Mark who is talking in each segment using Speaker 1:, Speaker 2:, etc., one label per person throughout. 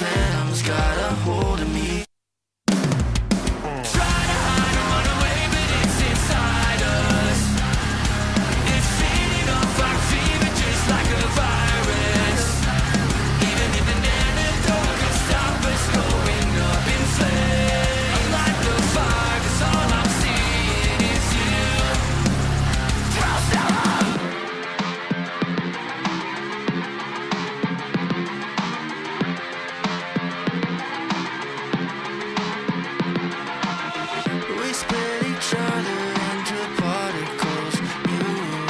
Speaker 1: them's got a hold of me. Try to hide or run away, but it's inside us. It's feeding off our fever just like a virus. Even if an antidote can stop us going up in flames. I'm like the fire, 'cause all I'm seeing is you. Throw some up. We split each other into particles, you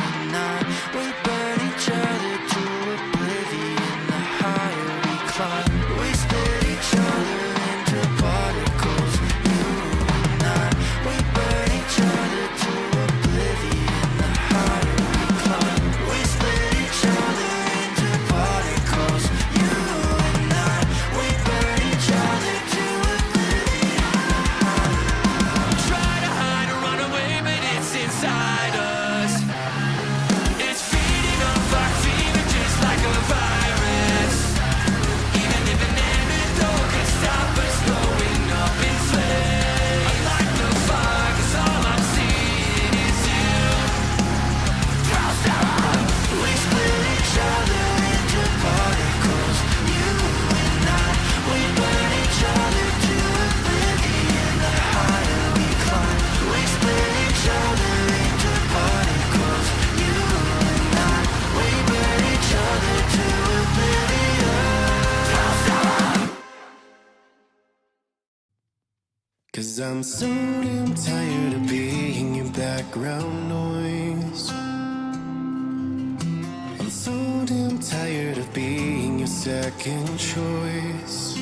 Speaker 1: and I. We burn each other to oblivion the higher we climb. We split each other into particles, you and I. We burn each other to oblivion the higher we climb. We split each other into particles, you and I. We burn each other to oblivion. Try to hide or run away, but it's inside us. It's feeding off our fever just like a virus. Even if an antidote can stop us going up in flames. I'm like the fire, 'cause all I'm seeing is you. Throw some up. We split each other into particles, you and I. We burn each other to oblivion the higher we climb. We split each other into particles, you and I. We burn each other to oblivion. Throw some up.
Speaker 2: 'Cause I'm so damn tired of being your background noise. I'm so damn tired of being your second choice.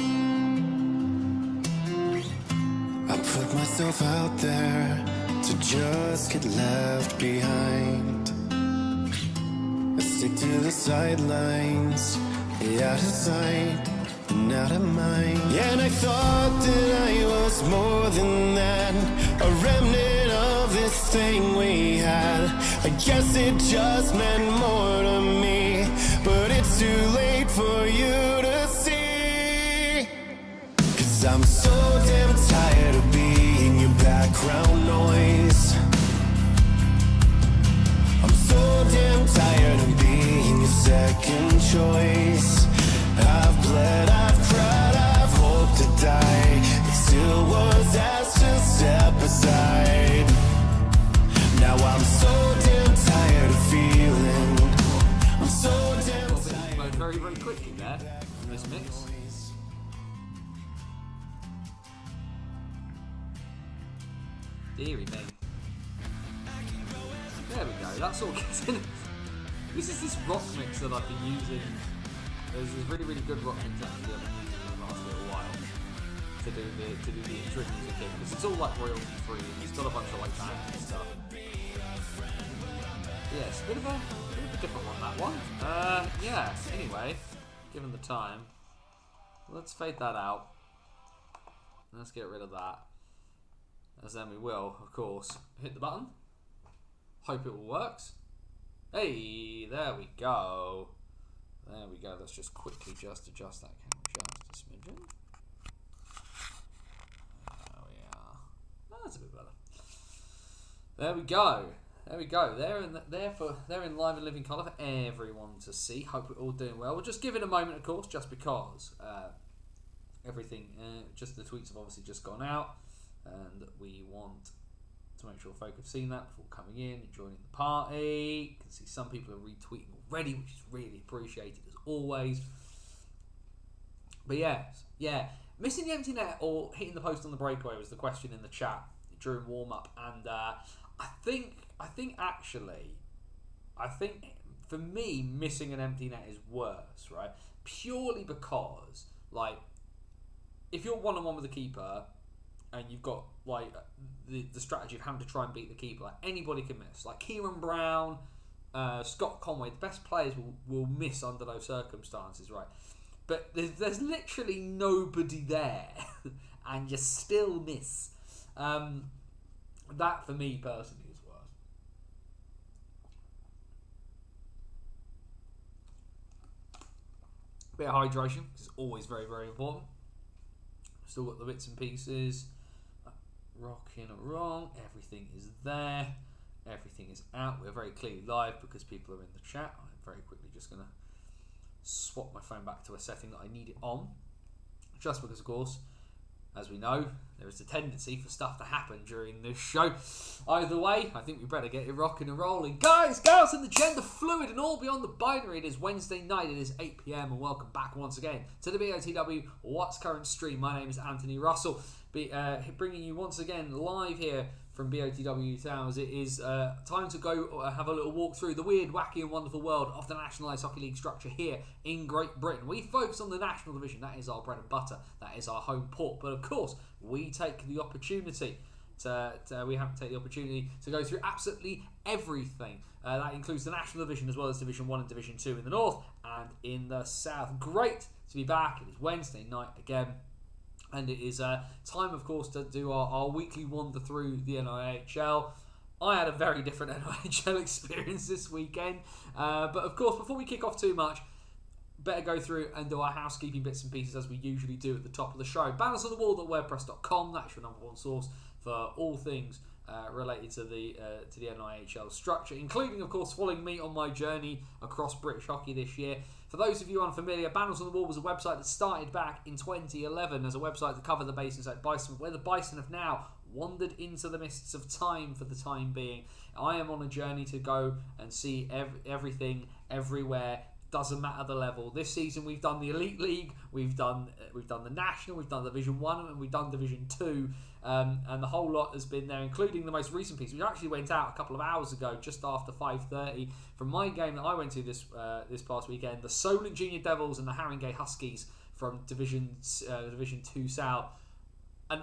Speaker 2: I put myself out there to just get left behind. I stick to the sidelines, out of sight and out of mind. Yeah, and I thought that I was more than that, a remnant of this thing we had. I guess it just meant more to me, but it's too late for you to see. 'Cause I'm so damn tired of being your background noise. I'm so damn tired of being your second choice. I've bled, I've cried, I've hoped to die. It still was asked to step aside. Now I'm so damn tired of feeling. I'm so damn tired.
Speaker 3: Very, very quickly there in this mix. Deary me. There we go, that's all gets in. This is this rock mix that I've been using. There's this really, really good rock mix actually I've been using in the last little while to do the intro music here, because it's all like royalty free and it's got a bunch of like bands and stuff. Yeah, it's a bit of a different one, that one. Yeah, anyway, given the time, let's fade that out. Let's get rid of that. As then we will, of course, hit the button. Hope it all works. Hey, there we go. There we go. Let's just quickly adjust that camera just a smidgen. There we are. That's a bit better. There we go. There we go. They're in live and living colour for everyone to see. Hope we're all doing well. We'll just give it a moment, of course, just because everything, just the tweets have obviously just gone out, and we want to make sure folk have seen that before coming in and joining the party. You can see some people are retweeting already, which is really appreciated as always. But yeah, missing the empty net or hitting the post on the breakaway was the question in the chat during warm up, and I think for me, missing an empty net is worse, right? Purely because, like, if you're one-on-one with the keeper and you've got like the strategy of having to try and beat the keeper, like, anybody can miss. Like Kieran Brown, Scott Conway, the best players will miss under those circumstances, right? But there's literally nobody there, and you still miss. That for me personally is worse. bit of hydration, because it's always very, very important. Still got the bits and pieces. Rocking and wrong. Everything is there. Everything is out. We're very clearly live because people are in the chat. I'm very quickly just going to swap my phone back to a setting that I need it on. Just because, of course, as we know, there is a tendency for stuff to happen during this show. Either way, I think we better get it rocking and rolling. Guys, girls, and the gender fluid and all beyond the binary. It is Wednesday night. It is 8 p.m. and welcome back once again to the BOTW What's Current stream. My name is Anthony Russell, bringing you once again live here from BOTW Towers. It is time to go have a little walk through the weird, wacky and wonderful world of the National Ice Hockey League structure here in Great Britain. We focus on the National Division. That is our bread and butter. That is our home port. But of course, we take the opportunity to go through absolutely everything. That includes the National Division as well as Division 1 and Division 2 in the north and in the south. Great to be back. It is Wednesday night again. And it is time, of course, to do our weekly wander through the NIHL. I had a very different NIHL experience this weekend. But, of course, before we kick off too much, better go through and do our housekeeping bits and pieces as we usually do at the top of the show. Bannersonthewall.wordpress.com. That's your number one source for all things related to the NIHL structure, including, of course, following me on my journey across British hockey this year. For those of you unfamiliar, Banners on the Wall was a website that started back in 2011 as a website to cover the Basins at Bison, where the Bison have now wandered into the mists of time for the time being. I am on a journey to go and see everything, everywhere. Doesn't matter the level. This season we've done the Elite League, we've done the National, we've done Division 1 and we've done Division 2, and the whole lot has been there, including the most recent piece, which actually went out a couple of hours ago, just after 5:30, from my game that I went to this past weekend, the Solent Junior Devils and the Haringey Huskies from Division 2 South. An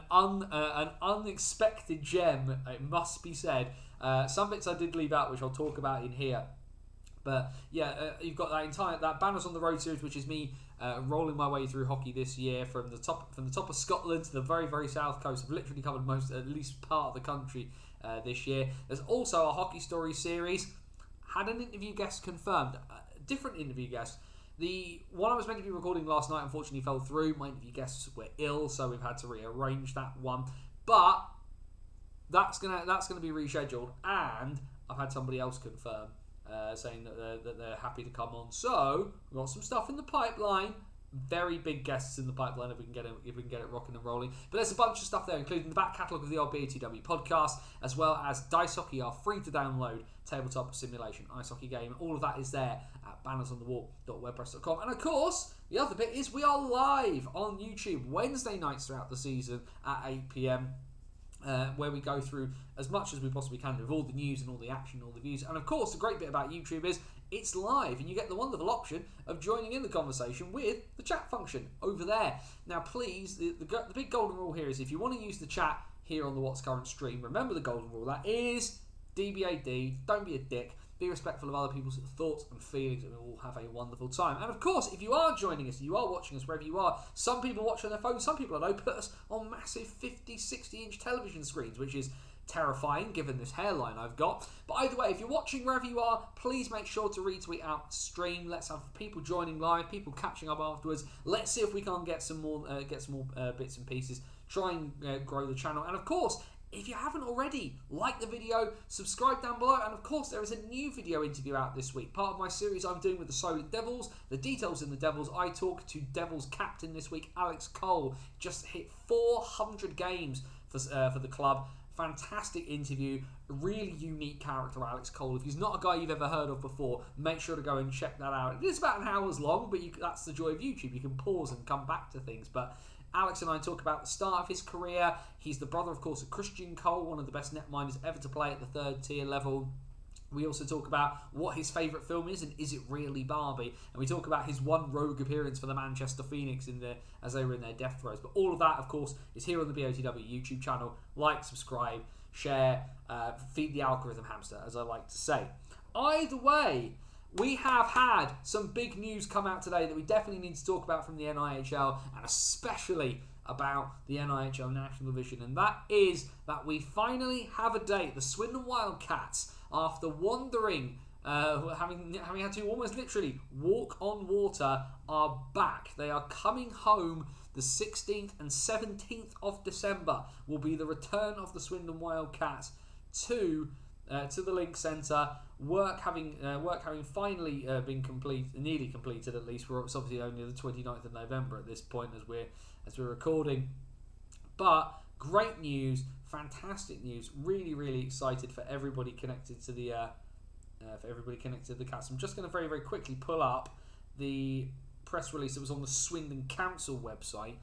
Speaker 3: unexpected gem, it must be said. Some bits I did leave out, which I'll talk about in here. But yeah, you've got that Banners on the Road series, which is me rolling my way through hockey this year from the top of Scotland to the very, very south coast. I've literally covered at least part of the country this year. There's also a Hockey Story series. Had an interview guest confirmed, different interview guest. The one I was meant to be recording last night unfortunately fell through. My interview guests were ill, so we've had to rearrange that one. But that's gonna be rescheduled, and I've had somebody else confirm. Saying that they're happy to come on. So we've got some stuff in the pipeline. Very big guests in the pipeline if we can get it rocking and rolling. But there's a bunch of stuff there, including the back catalogue of the old BOTW podcast, as well as Dice Hockey, our free to download tabletop simulation ice hockey game. All of that is there at bannersonthewall.wordpress.com. And of course, the other bit is we are live on YouTube Wednesday nights throughout the season at 8 p.m. Where we go through as much as we possibly can with all the news and all the action, all the views. And of course, the great bit about YouTube is it's live and you get the wonderful option of joining in the conversation with the chat function over there. Now, please, the big golden rule here is if you want to use the chat here on the What's Current stream, remember the golden rule. That is DBAD. Don't be a dick. Be respectful of other people's thoughts and feelings, and we'll have a wonderful time. And of course, if you are joining us, you are watching us wherever you are, some people watch on their phones, some people, I know, put us on massive 50, 60-inch television screens, which is terrifying given this hairline I've got. But either way, if you're watching wherever you are, please make sure to retweet out the stream. Let's have people joining live, people catching up afterwards. Let's see if we can get some more bits and pieces. Try and grow the channel. And of course, if you haven't already, like the video, subscribe down below, and of course there is a new video interview out this week, part of my series I'm doing with the Solent Devils. The details in the Devils. I talk to Devils captain this week, Alex Cole. Just hit 400 games for the club. Fantastic interview, really unique character, Alex Cole. If he's not a guy you've ever heard of before, make sure to go and check that out. It is about an hour's long, but that's the joy of YouTube. You can pause and come back to things, but Alex and I talk about the start of his career. He's the brother, of course, of Christian Cole, one of the best netminders ever to play at the third tier level. We also talk about what his favourite film is and is it really Barbie? And we talk about his one rogue appearance for the Manchester Phoenix as they were in their death throes. But all of that, of course, is here on the BOTW YouTube channel. Like, subscribe, share, feed the algorithm hamster, as I like to say. Either way, we have had some big news come out today that we definitely need to talk about from the NIHL, and especially about the NIHL National Division, and that is that we finally have a date. The Swindon Wildcats, after wandering having had to almost literally walk on water, are back. They are coming home. The 16th and 17th of December will be the return of the Swindon Wildcats to the Link Centre. Work having finally been nearly completed at least. It's obviously only the 29th of November at this point as we're recording. But great news, fantastic news. Really, really excited for everybody connected to the Cats. I'm just going to very, very quickly pull up the press release that was on the Swindon Council website,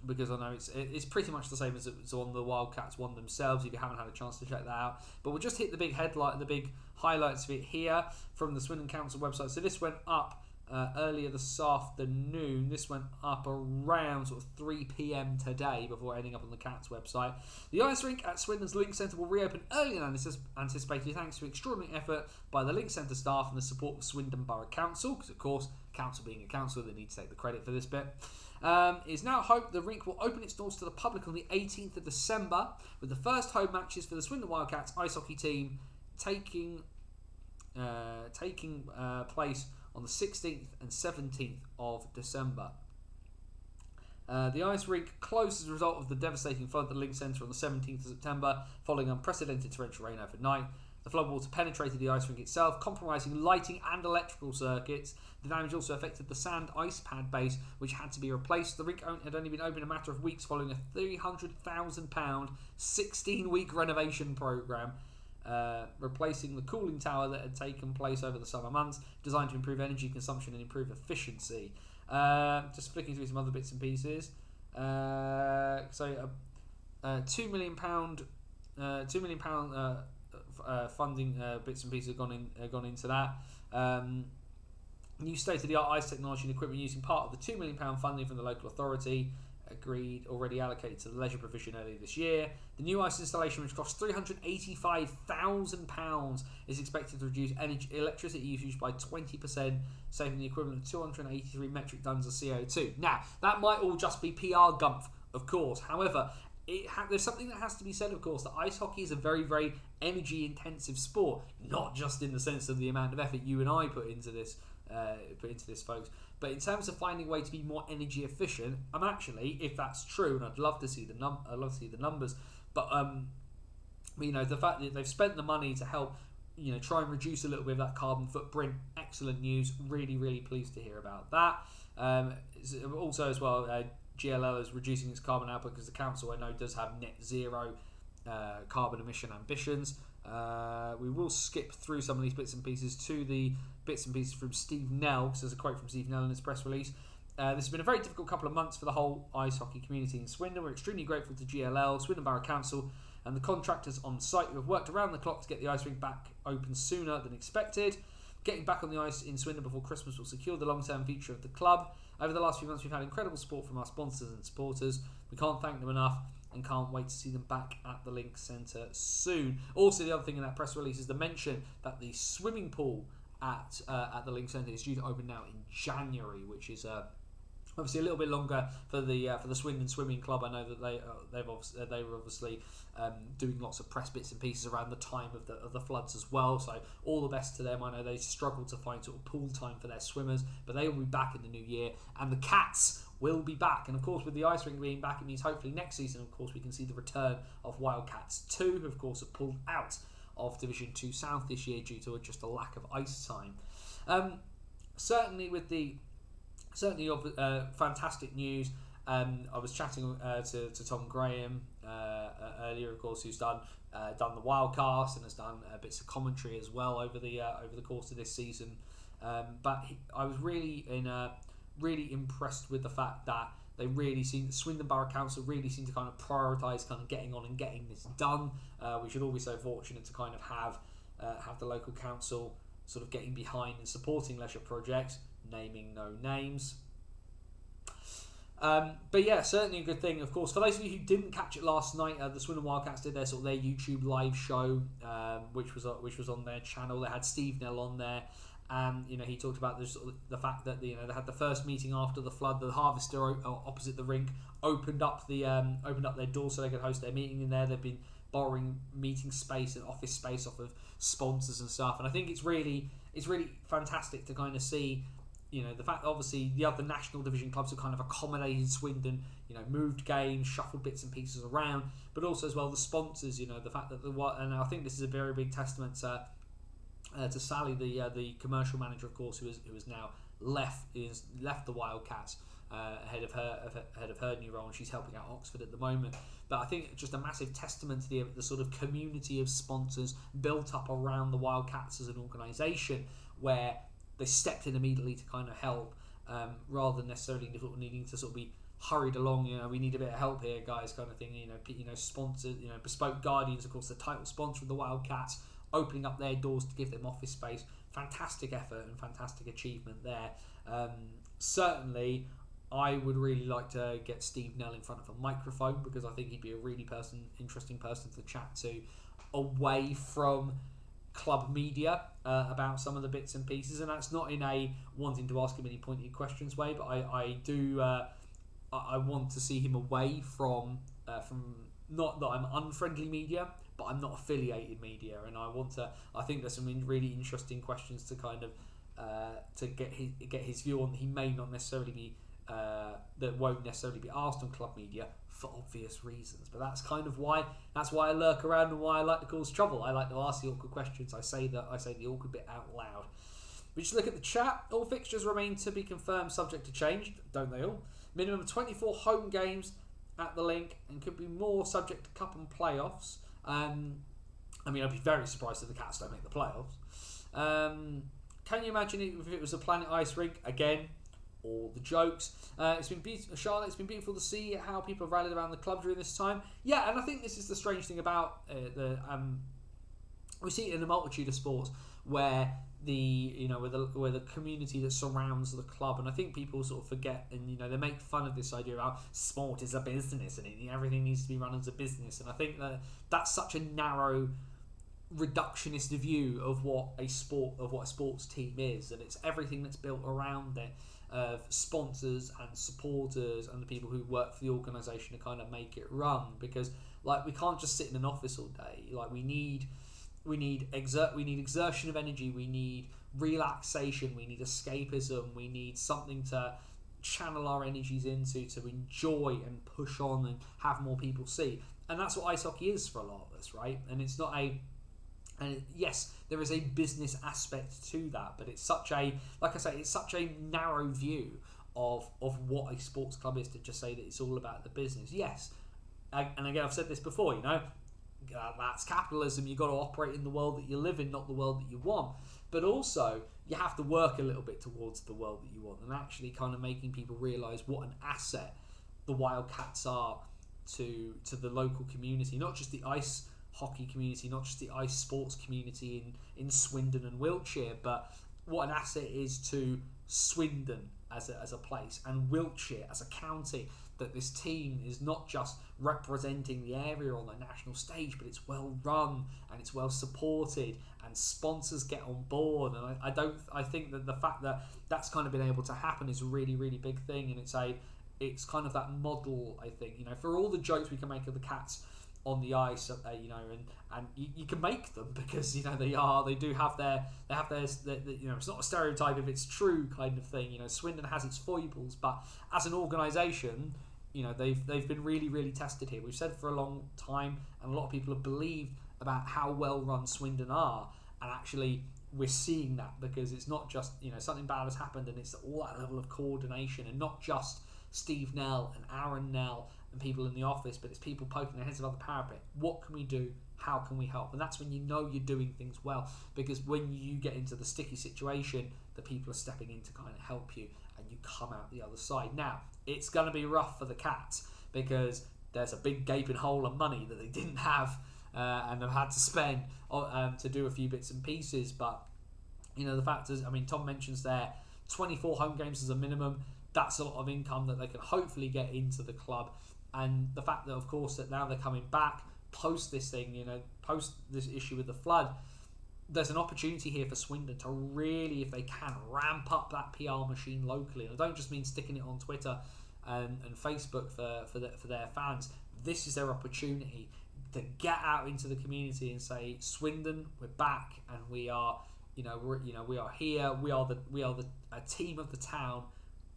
Speaker 3: because I know it's pretty much the same as it was on the Wildcats one themselves, if you haven't had a chance to check that out. But we'll just hit the big highlights of it here from the Swindon Council website. So this went up earlier this afternoon. This went up around sort of 3 p.m. today before ending up on the Cats website. The ice rink at Swindon's Link Centre will reopen earlier than anticipated thanks to extraordinary effort by the Link Centre staff and the support of Swindon Borough Council, because of course, council being a council, they need to take the credit for this bit. It's now hoped the rink will open its doors to the public on the 18th of December, with the first home matches for the Swindon Wildcats ice hockey team taking place on the 16th and 17th of December. The ice rink closed as a result of the devastating flood at the Link Centre on the 17th of September, following unprecedented torrential rain overnight. The floodwater penetrated the ice rink itself, compromising lighting and electrical circuits. The damage also affected the sand ice pad base, which had to be replaced. The rink had only been open a matter of weeks following a £300,000 16-week renovation programme, replacing the cooling tower that had taken place over the summer months, designed to improve energy consumption and improve efficiency. Just flicking through some other bits and pieces. £2 million funding bits and pieces have gone into that. New state-of-the-art ice technology and equipment using part of the £2 million funding from the local authority already allocated to the leisure provision earlier this year. The new ice installation, which costs £385,000, is expected to reduce electricity usage by 20%, saving the equivalent of 283 metric tons of CO2. Now, that might all just be PR gumph, of course. However, there's something that has to be said, of course, that ice hockey is a very, very energy-intensive sport, not just in the sense of the amount of effort you and I put into this, folks, but in terms of finding a way to be more energy efficient. I'm actually, if that's true, and I'd love to see the numbers, but the fact that they've spent the money to help, try and reduce a little bit of that carbon footprint. Excellent news. Really, really pleased to hear about that. Also, as well, GLL is reducing its carbon output because the council, I know, does have net zero carbon emission ambitions. We will skip through some of these bits and pieces to the bits and pieces from Steve Nell, because there's a quote from Steve Nell in his press release. This has been a very difficult couple of months for the whole ice hockey community in Swindon. We're extremely grateful to GLL, Swindon Borough Council, and the contractors on site who have worked around the clock to get the ice rink back open sooner than expected. Getting back on the ice in Swindon before Christmas will secure the long-term future of the club. Over the last few months, we've had incredible support from our sponsors and supporters. We can't thank them enough and can't wait to see them back at the Link Centre soon. Also, the other thing in that press release is the mention that the swimming pool at the Link Centre is due to open now in January, which is obviously a little bit longer for the Swindon Swimming Club. I know that they were obviously doing lots of press bits and pieces around the time of the floods as well. So all the best to them. I know they struggled to find sort of pool time for their swimmers, but they will be back in the new year, and the Cats will be back. And of course, with the ice rink being back, it means hopefully next season, of course, we can see the return of Wildcats 2, who of course have pulled out of Division 2 South this year due to just a lack of ice time. Certainly fantastic news. I was chatting to Tom Graham earlier, of course, who's done the Wildcast and has done bits of commentary as well over the course of this season. But I was really impressed with the fact that they really seem, Swindon Borough Council really seem to kind of prioritise kind of getting on and getting this done. We should all be so fortunate to kind of have the local council sort of getting behind and supporting leisure projects, naming no names. But yeah, certainly a good thing. Of course, for those of you who didn't catch it last night, the Swindon Wildcats did their YouTube live show, which was on their channel. They had Steve Nell on there, and he talked about the fact that they had the first meeting after the flood. The Harvester opposite the rink opened up their doors so they could host their meeting in there. They've been borrowing meeting space and office space off of sponsors and stuff. And I think it's really fantastic to kind of see, the fact that obviously the other national division clubs have kind of accommodated Swindon, moved games, shuffled bits and pieces around, but also as well the sponsors, the fact that and I think this is a very big testament to Sally, the commercial manager, of course, who has now left the Wildcats ahead of her new role, and she's helping out Oxford at the moment. But I think just a massive testament to the sort of community of sponsors built up around the Wildcats as an organisation, where they stepped in immediately to kind of help, rather than necessarily needing to sort of be hurried along. We need a bit of help here, guys, kind of thing. Sponsors, Bespoke Guardians, of course, the title sponsor of the Wildcats, opening up their doors to give them office space. Fantastic effort and fantastic achievement there. Certainly, I would really like to get Steve Nell in front of a microphone, because I think he'd be a really interesting person to chat to, away from club media, about some of the bits and pieces. And that's not in a wanting to ask him any pointed questions way, but I do I want to see him away from not that I'm unfriendly media, but I'm not affiliated media, and I think there's some really interesting questions to kind of to get his view on. He may not necessarily be that won't necessarily be asked on club media for obvious reasons, but that's why I lurk around, and why I like to cause trouble. I like to ask the awkward questions. I say the awkward bit out loud. We just look at the chat. All fixtures remain to be confirmed, subject to change, don't they all? Minimum of 24 home games at the Link, and could be more, subject to cup and playoffs. I'd be very surprised if the Cats don't make the playoffs. Can you imagine if it was a Planet Ice rink again? All the jokes. It's been beautiful, Charlotte. It's been beautiful to see how people have rallied around the club during this time. Yeah, and I think this is the strange thing about we see it in a multitude of sports where where the community that surrounds the club, and I think people sort of forget, and they make fun of this idea about sport is a business and everything needs to be run as a business, and I think that's such a narrow, reductionist view of what a sports team is, and it's everything that's built around it, of sponsors and supporters and the people who work for the organisation to kind of make it run. Because we can't just sit in an office all day. We need exertion of energy. We need relaxation. We need escapism. We need something to channel our energies into, to enjoy and push on and have more people see. And that's what ice hockey is for a lot of us, right? And it's not yes, there is a business aspect to that, but it's such a narrow view of what a sports club is to just say that it's all about the business. Yes, and again, I've said this before, that's capitalism. You've got to operate in the world that you live in, not the world that you want. But also, you have to work a little bit towards the world that you want, and actually kind of making people realise what an asset the Wildcats are to the local community, not just the ice hockey community, not just the ice sports community in Swindon and Wiltshire, but what an asset is to Swindon as a place, and Wiltshire as a county, that this team is not just representing the area on the national stage, but it's well run and it's well supported, and sponsors get on board. And I think that the fact that that's kind of been able to happen is a really, really big thing, and it's kind of that model, I think, for all the jokes we can make of the Cats on the ice, and you can make them, because they do have their it's not a stereotype if it's true kind of thing. Swindon has its foibles, but as an organisation, they've been really, really tested here. We've said for a long time, and a lot of people have believed about how well run Swindon are, and actually we're seeing that, because it's not just something bad has happened, and it's all that level of coordination, and not just Steve Nell and Aaron Nell and people in the office, but it's people poking their heads above the parapet. What can we do? How can we help? And that's when you're doing things well, because when you get into the sticky situation, the people are stepping in to kind of help you, and you come out the other side. Now, it's going to be rough for the Cats, because there's a big gaping hole of money that they didn't have and have had to spend to do a few bits and pieces. But the fact is, Tom mentions there 24 home games as a minimum. That's a lot of income that they can hopefully get into the club. And the fact that, of course, that now they're coming back post this thing, post this issue with the flood, there's an opportunity here for Swindon to really, if they can, ramp up that PR machine locally. And I don't just mean sticking it on Twitter and Facebook for their fans. This is their opportunity. to get out into the community and say, Swindon, we're back, and we are, we are here. We are a team of the town.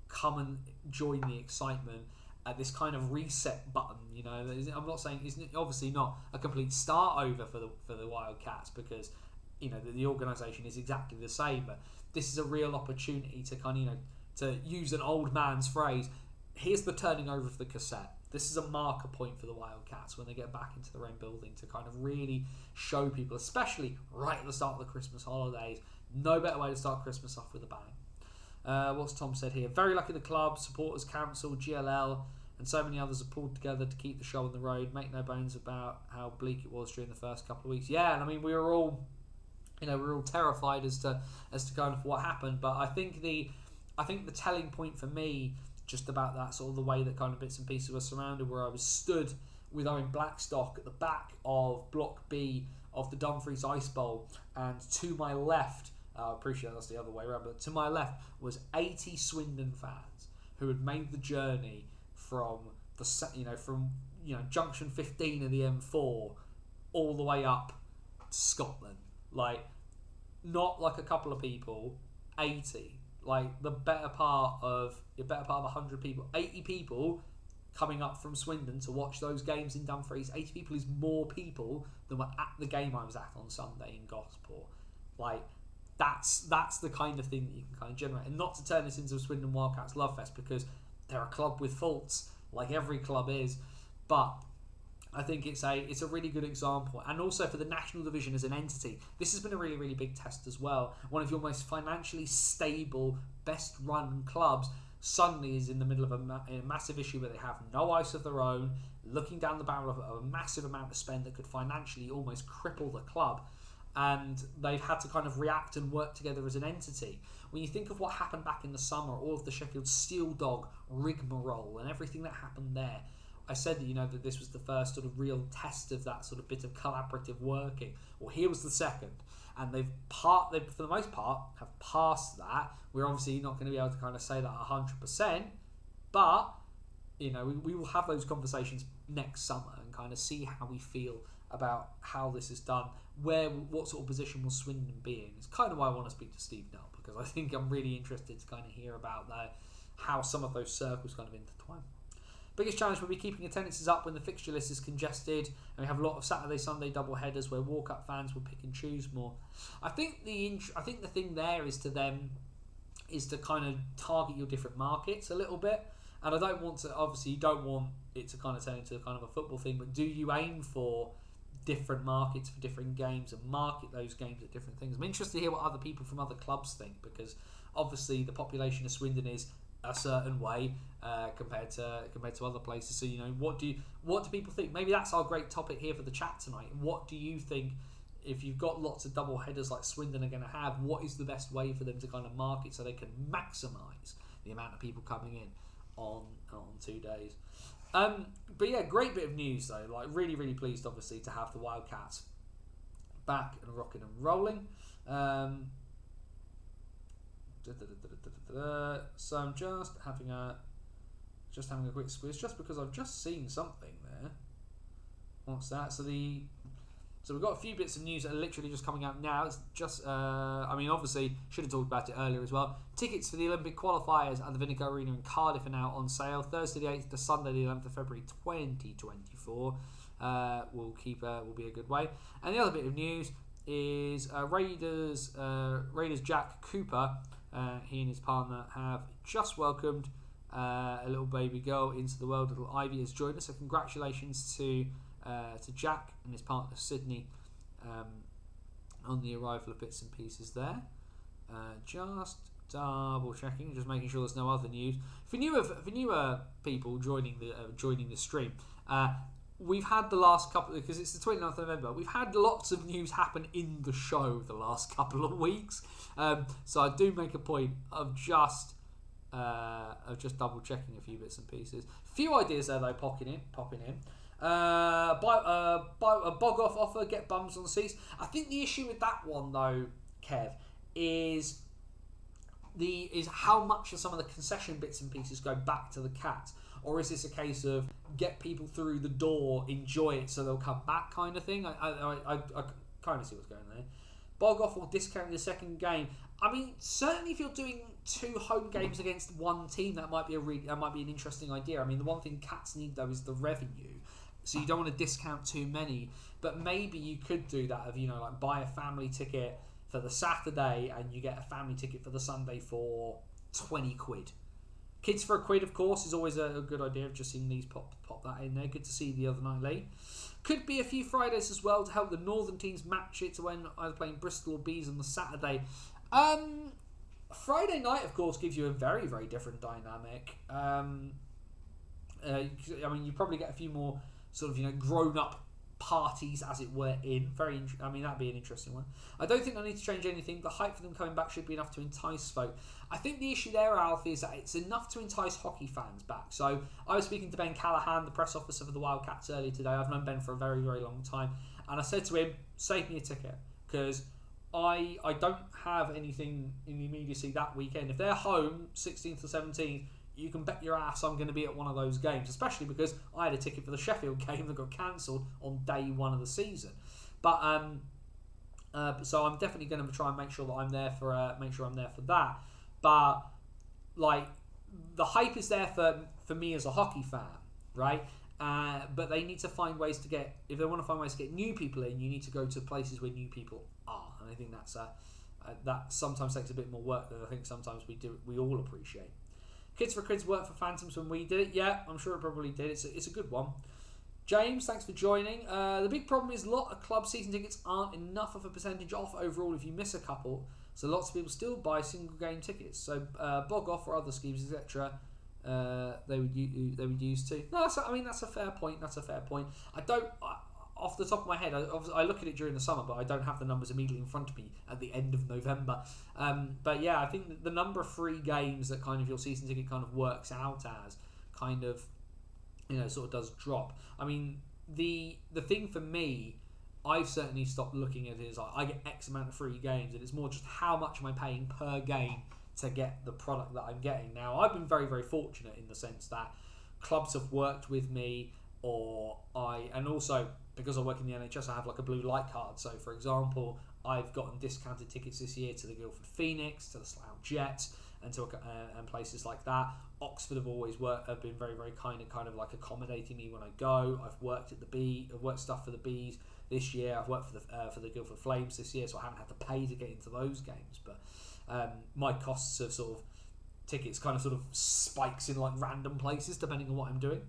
Speaker 3: Come and join the excitement at this kind of reset button. I'm not saying it's obviously not a complete start over for the Wildcats, because the organisation is exactly the same, but this is a real opportunity to kind of to use an old man's phrase. Here's the turning over of the cassette. This is a marker point for the Wildcats when they get back into their own building to kind of really show people, especially right at the start of the Christmas holidays. No better way to start Christmas off with a bang. What's Tom said here? Very lucky the club, supporters council, GLL, and so many others have pulled together to keep the show on the road. Make no bones about how bleak it was during the first couple of weeks. Yeah, and I mean we were all terrified as to kind of what happened. But I think the telling point for me, just about that sort of the way that kind of bits and pieces were surrounded, where I was stood with Owen Blackstock at the back of Block B of the Dumfries Ice Bowl, and to my left, I appreciate that's the other way around, but to my left was 80 Swindon fans who had made the journey from junction 15 of the M4 all the way up to Scotland. Like, not like a couple of people, 80. Like the better part of 100 people, 80 people coming up from Swindon to watch those games in Dumfries. 80 people is more people than were at the game I was at on Sunday in Gosport. Like, that's the kind of thing that you can kind of generate, and not to turn this into a Swindon Wildcats love fest, because they're a club with faults, like every club is, but I think it's a really good example. And also for the National Division as an entity, this has been a really, really big test as well. One of your most financially stable, best run clubs suddenly is in the middle of a massive issue where they have no ice of their own, looking down the barrel of a massive amount of spend that could financially almost cripple the club. And they've had to kind of react and work together as an entity. When you think of what happened back in the summer, all of the Sheffield Steel Dog rigmarole and everything that happened there, I said that this was the first sort of real test of that sort of bit of collaborative working. Well, here was the second, and they for the most part have passed that. We're obviously not going to be able to kind of say that 100%, but we will have those conversations next summer and kind of see how we feel about how this is done. What sort of position will Swindon be in? It's kind of why I want to speak to Steve Null, because I think I'm really interested to kind of hear about how some of those circles kind of intertwine. Biggest challenge will be keeping attendances up when the fixture list is congested, and we have a lot of Saturday, Sunday double headers where walk-up fans will pick and choose more. I think the thing there is to kind of target your different markets a little bit, and I don't want to, obviously you don't want it to kind of turn into kind of a football thing, but do you aim for different markets for different games and market those games at different things? I'm interested to hear what other people from other clubs think, because obviously the population of Swindon is a certain way compared to other places. So what do people think? Maybe that's our great topic here for the chat tonight. What do you think, if you've got lots of double headers like Swindon are going to have, what is the best way for them to kind of market so they can maximise the amount of people coming in on 2 days? But yeah, great bit of news though. Like, really, really pleased obviously to have the Wildcats back and rocking and rolling. So I'm just having a quick squeeze, just because I've just seen something there. What's that? So we've got a few bits of news that are literally just coming out now. It's just, obviously should have talked about it earlier as well. Tickets for the Olympic qualifiers at the Vinegar Arena in Cardiff are now on sale. Thursday the 8th to Sunday the 11th of February 2024 will be a good way. And the other bit of news is Raiders Jack Cooper. He and his partner have just welcomed a little baby girl into the world. Little Ivy has joined us, so congratulations to Jack and his partner Sydney on the arrival of bits and pieces there. Just double checking, just making sure there's no other news. For newer people joining the stream, we've had the last couple, because it's the 29th of November, we've had lots of news happen in the show the last couple of weeks. So I do make a point of just double checking a few bits and pieces. Few ideas there though popping in. Buy a bog off offer, get bums on the seats. I think the issue with that one though, Kev, is how much of some of the concession bits and pieces go back to the Cats, or is this a case of get people through the door, enjoy it, so they'll come back kind of thing? I kind of see what's going on there. Bog off or discount the second game. I mean, certainly if you're doing 2 home games against one team, that might be an interesting idea. I mean, the one thing Cats need though is the revenue, so you don't want to discount too many. But maybe you could do that of, like buy a family ticket for the Saturday and you get a family ticket for the Sunday for 20 quid. Kids for a quid, of course, is always a good idea. I've just seen these pop that in there. Good to see the other night late. Could be a few Fridays as well to help the northern teams match it to when either playing Bristol or Bees on the Saturday. Friday night, of course, gives you a very, very different dynamic. I mean, you probably get a few more sort of, grown-up parties, as it were, in. That'd be an interesting one. I don't think I need to change anything. The hype for them coming back should be enough to entice folk. I think the issue there, Alfie, is that it's enough to entice hockey fans back. So I was speaking to Ben Callahan, the press officer for the Wildcats, earlier today. I've known Ben for a very, very long time, and I said to him, save me a ticket, because I don't have anything in the immediacy that weekend. If they're home 16th or 17th, you can bet your ass I'm going to be at one of those games, especially because I had a ticket for the Sheffield game that got cancelled on day 1 of the season. But so I'm definitely going to try and make sure that I'm there for that. But like, the hype is there for me as a hockey fan, right? But they need to find ways to get, if they want to find ways to get new people in, you need to go to places where new people are, and I think that sometimes takes a bit more work than I think sometimes we all appreciate. Kids for Kids worked for Phantoms when we did it. Yeah, I'm sure it probably did. It's a good one. James, thanks for joining. The big problem is a lot of club season tickets aren't enough of a percentage off overall if you miss a couple. So lots of people still buy single game tickets. So bog off or other schemes, etc. They would use too. No, that's a fair point. Off the top of my head, I look at it during the summer, but I don't have the numbers immediately in front of me at the end of November. But yeah, I think the number of free games that kind of your season ticket kind of works out as kind of, sort of does drop. I mean, the thing for me, I've certainly stopped looking at it as I get X amount of free games, and it's more just how much am I paying per game to get the product that I'm getting. Now, I've been very, very fortunate in the sense that clubs have worked with me, and also because I work in the NHS, I have like a blue light card. So, for example, I've gotten discounted tickets this year to the Guildford Phoenix, to the Slough Jets, and places like that. Oxford have been very, very kind and kind of like accommodating me when I go. I've worked I've worked stuff for the Bees this year. I've worked for the Guildford Flames this year, so I haven't had to pay to get into those games. But my costs of sort of tickets kind of sort of spikes in like random places depending on what I'm doing.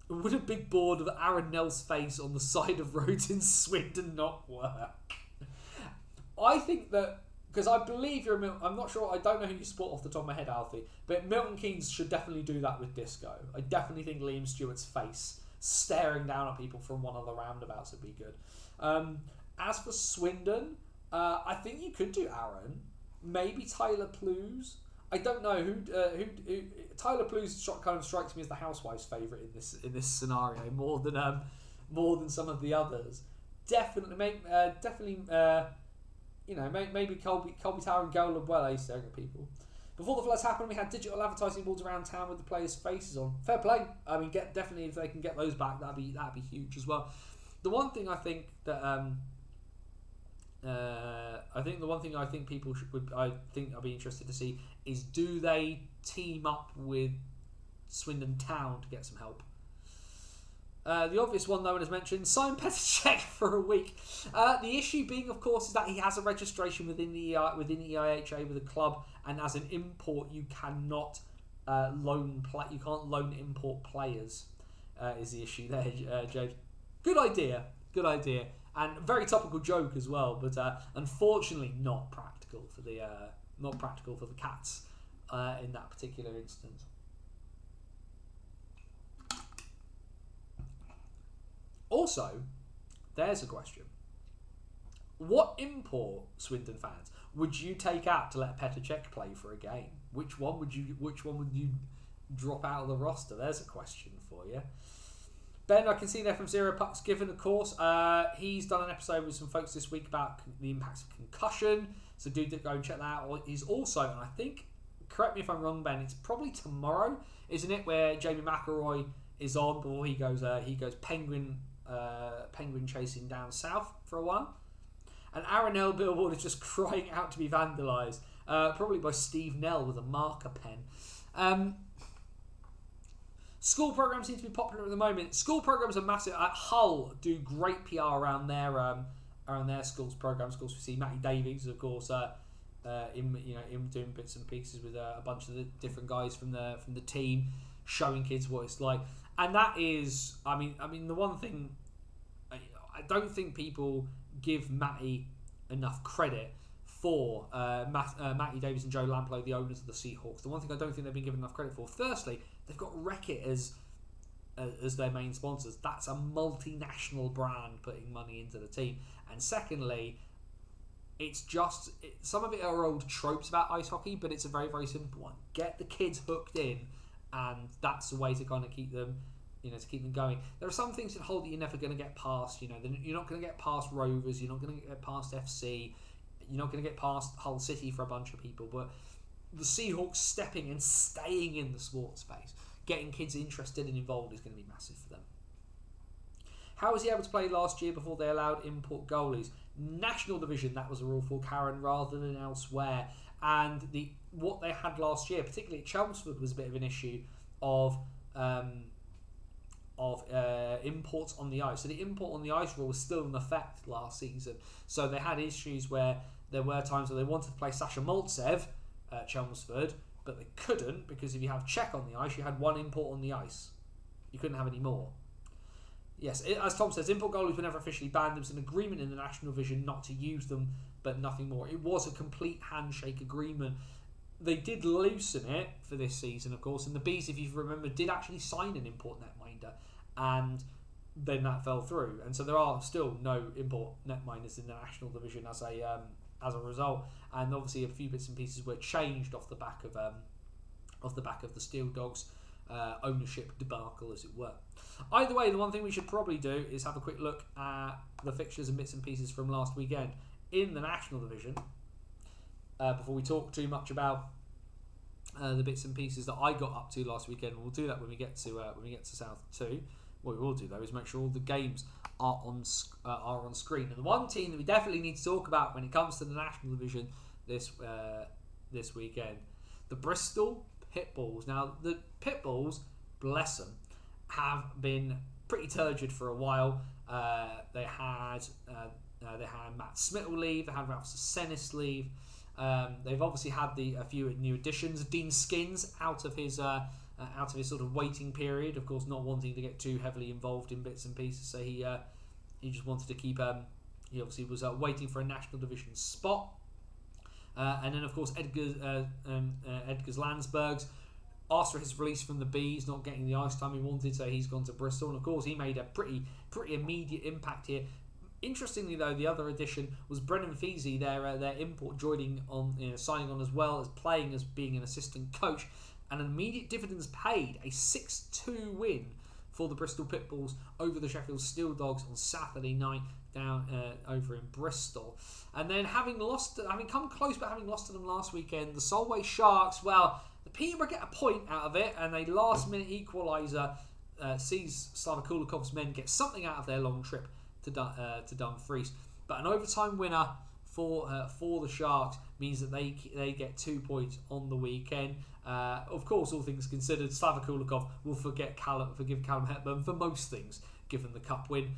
Speaker 3: Would a big board of Aaron Nell's face on the side of roads in Swindon not work? I think that, because I believe you're I'm not sure, I don't know who you support off the top of my head, Alfie, but Milton Keynes should definitely do that with disco. I definitely think Liam Stewart's face staring down at people from one of the roundabouts would be good. As for Swindon, I think you could do Aaron, maybe Tyler Plews. I don't know who Tyler Plews kind of strikes me as the housewife's favourite in this scenario more than some of the others. Definitely, maybe Colby Tower and Goal of Well staring at people. Before the floods happened, we had digital advertising boards around town with the players' faces on. Fair play. I mean, definitely if they can get those back, that'd be huge as well. The one thing I think that people I'd be interested to see is, do they team up with Swindon Town to get some help? The obvious one, no one has mentioned, sign Petr for a week. The issue being, of course, is that he has a registration within the EIHA with a club, and as an import, you cannot you can't loan import players. Is the issue there, James? Good idea, and very topical joke as well, but unfortunately not practical for the Cats in that particular instance. Also, there's a question. What import Swindon fans would you take out to let Petr Cech play for a game? Which one would you drop out of the roster? There's a question for you. Ben, I can see there from Zero Pucks Given, of course. He's done an episode with some folks this week about the impacts of concussion, so do go and check that out. He's also, and I think correct me if I'm wrong, Ben, it's probably tomorrow, isn't it, where Jamie McElroy is on before he goes penguin chasing down south for a while. And Aaron Billboard is just crying out to be vandalised, probably by Steve Nell with a marker pen. School programs seem to be popular at the moment. School programs are massive. Hull do great PR around their schools programs. Of course, we see Matty Davies, of course, in doing bits and pieces with a bunch of the different guys from the team, showing kids what it's like. And that is, I mean, the one thing I don't think people give Matty enough credit for Matty Davies and Joe Lamplow, the owners of the Seahawks. The one thing I don't think they've been given enough credit for, firstly, they've got Reckitt as their main sponsors. That's a multinational brand putting money into the team. And secondly, it's just some of it are old tropes about ice hockey, but it's a very, very simple one. Get the kids hooked in, and that's the way to kind of keep them, to keep them going. There are some things in Hull that you're never going to get past. You're not going to get past Rovers. You're not going to get past FC. You're not going to get past Hull City for a bunch of people. But the Seahawks stepping and staying in the sports space, getting kids interested and involved is going to be massive for them. How was he able to play last year before they allowed import goalies? National division, that was a rule for Karen, rather than elsewhere. And what they had last year, particularly at Chelmsford, was a bit of an issue of imports on the ice. So the import on the ice rule was still in effect last season. So they had issues where there were times where they wanted to play Sasha Maltsev at Chelmsford, but they couldn't, because if you have Czech on the ice, you had one import on the ice. You couldn't have any more. Yes, as Tom says, import goalies were never officially banned. There was an agreement in the National Division not to use them, but nothing more. It was a complete handshake agreement. They did loosen it for this season, of course, and the Bees, if you remember, did actually sign an import netminder, and then that fell through. And so there are still no import netminders in the National Division as a result. And obviously a few bits and pieces were changed off the back of the Steel Dogs ownership debacle, as it were. Either way, the one thing we should probably do is have a quick look at the fixtures and bits and pieces from last weekend in the National Division before we talk too much about the bits and pieces that I got up to last weekend. We'll do that when we get to South 2. What we will do though is make sure all the games are on screen. And the one team that we definitely need to talk about when it comes to the National Division this weekend, the Bristol Pitbulls. Now the Pitbulls, bless them, have been pretty turgid for a while. They had Matt Smittle leave. They had Ralph Senis leave. They've obviously had a few new additions. Dean Skins out of his sort of waiting period. Of course, not wanting to get too heavily involved in bits and pieces. So he just wanted to keep. He obviously was waiting for a National Division spot. And then, of course, Edgar Landsbergs asked for his release from the Bees, not getting the ice time he wanted, so he's gone to Bristol. And of course, he made a pretty immediate impact here. Interestingly, though, the other addition was Brennan Feasy, their import, joining on, signing on as well as playing as being an assistant coach, and an immediate dividends paid, a 6-2 win for the Bristol Pitbulls over the Sheffield Steel Dogs on Saturday night down over in Bristol. And then having come close but having lost to them last weekend, the Solway Sharks, well, the Peterborough get a point out of it, and a last-minute equaliser sees Slava Kulikov's men get something out of their long trip to Dumfries. But an overtime winner for the Sharks means that they get 2 points on the weekend. Of course, all things considered, Slava Kulikov will forgive Callum Hepburn for most things, given the cup win.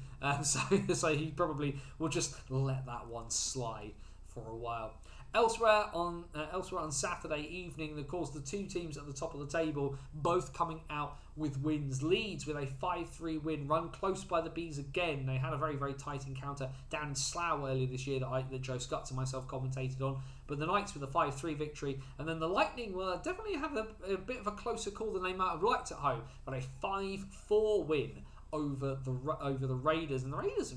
Speaker 3: So he probably will just let that one slide for a while. Elsewhere on Saturday evening, of course, the two teams at the top of the table both coming out with wins. Leeds with a 5-3 win, run close by the Bees again. They had a very, very tight encounter down in Slough earlier this year that Joe Scutts and myself commentated on. But the Knights with a 5-3 victory, and then the Lightning will definitely have a bit of a closer call than they might have liked at home, but a 5-4 win over the Raiders. And the Raiders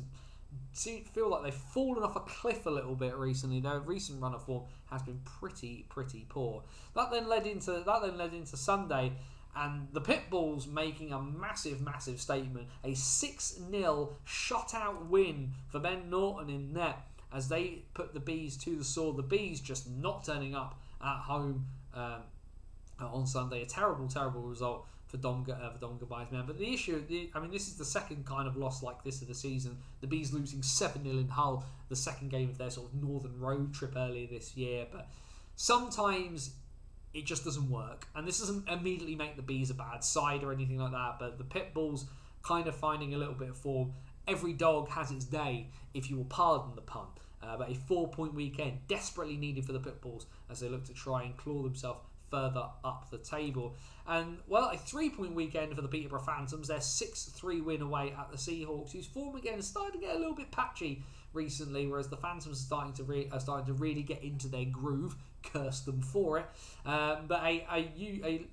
Speaker 3: feel like they've fallen off a cliff a little bit recently. Their recent run of form has been pretty poor. That then led into Sunday, and the Pitbulls making a massive statement. A 6-0 shutout win for Ben Norton in net as they put the Bees to the sword. The Bees just not turning up at home on Sunday. A terrible result for Dom Gabai's men. But the issue, this is the second kind of loss like this of the season. The Bees losing 7-0 in Hull, the second game of their sort of northern road trip earlier this year. But sometimes it just doesn't work. And this doesn't immediately make the Bees a bad side or anything like that. But the Pitbulls kind of finding a little bit of form. Every dog has its day, if you will pardon the pun. But a 4-point weekend desperately needed for the Pitbulls as they look to try and claw themselves further up the table. And, well, a 3-point weekend for the Peterborough Phantoms. Their 6-3 win away at the Seahawks, whose form again is starting to get a little bit patchy recently, whereas the Phantoms are starting to really get into their groove. Curse them for it. But a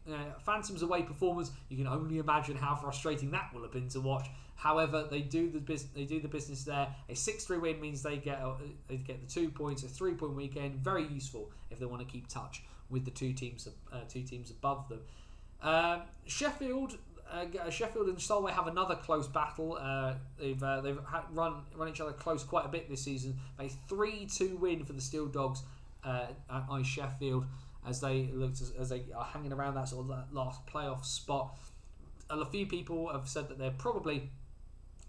Speaker 3: Phantoms away performance, you can only imagine how frustrating that will have been to watch. However, they do the business there. A 6-3 win means they get the 2 points. A 3-point weekend, very useful if they want to keep touch with the two teams above them. Sheffield and Solway have another close battle. They've run each other close quite a bit this season. A 3-2 win for the Steel Dogs at Ice Sheffield as they are hanging around that sort of that last playoff spot. A few people have said that they're probably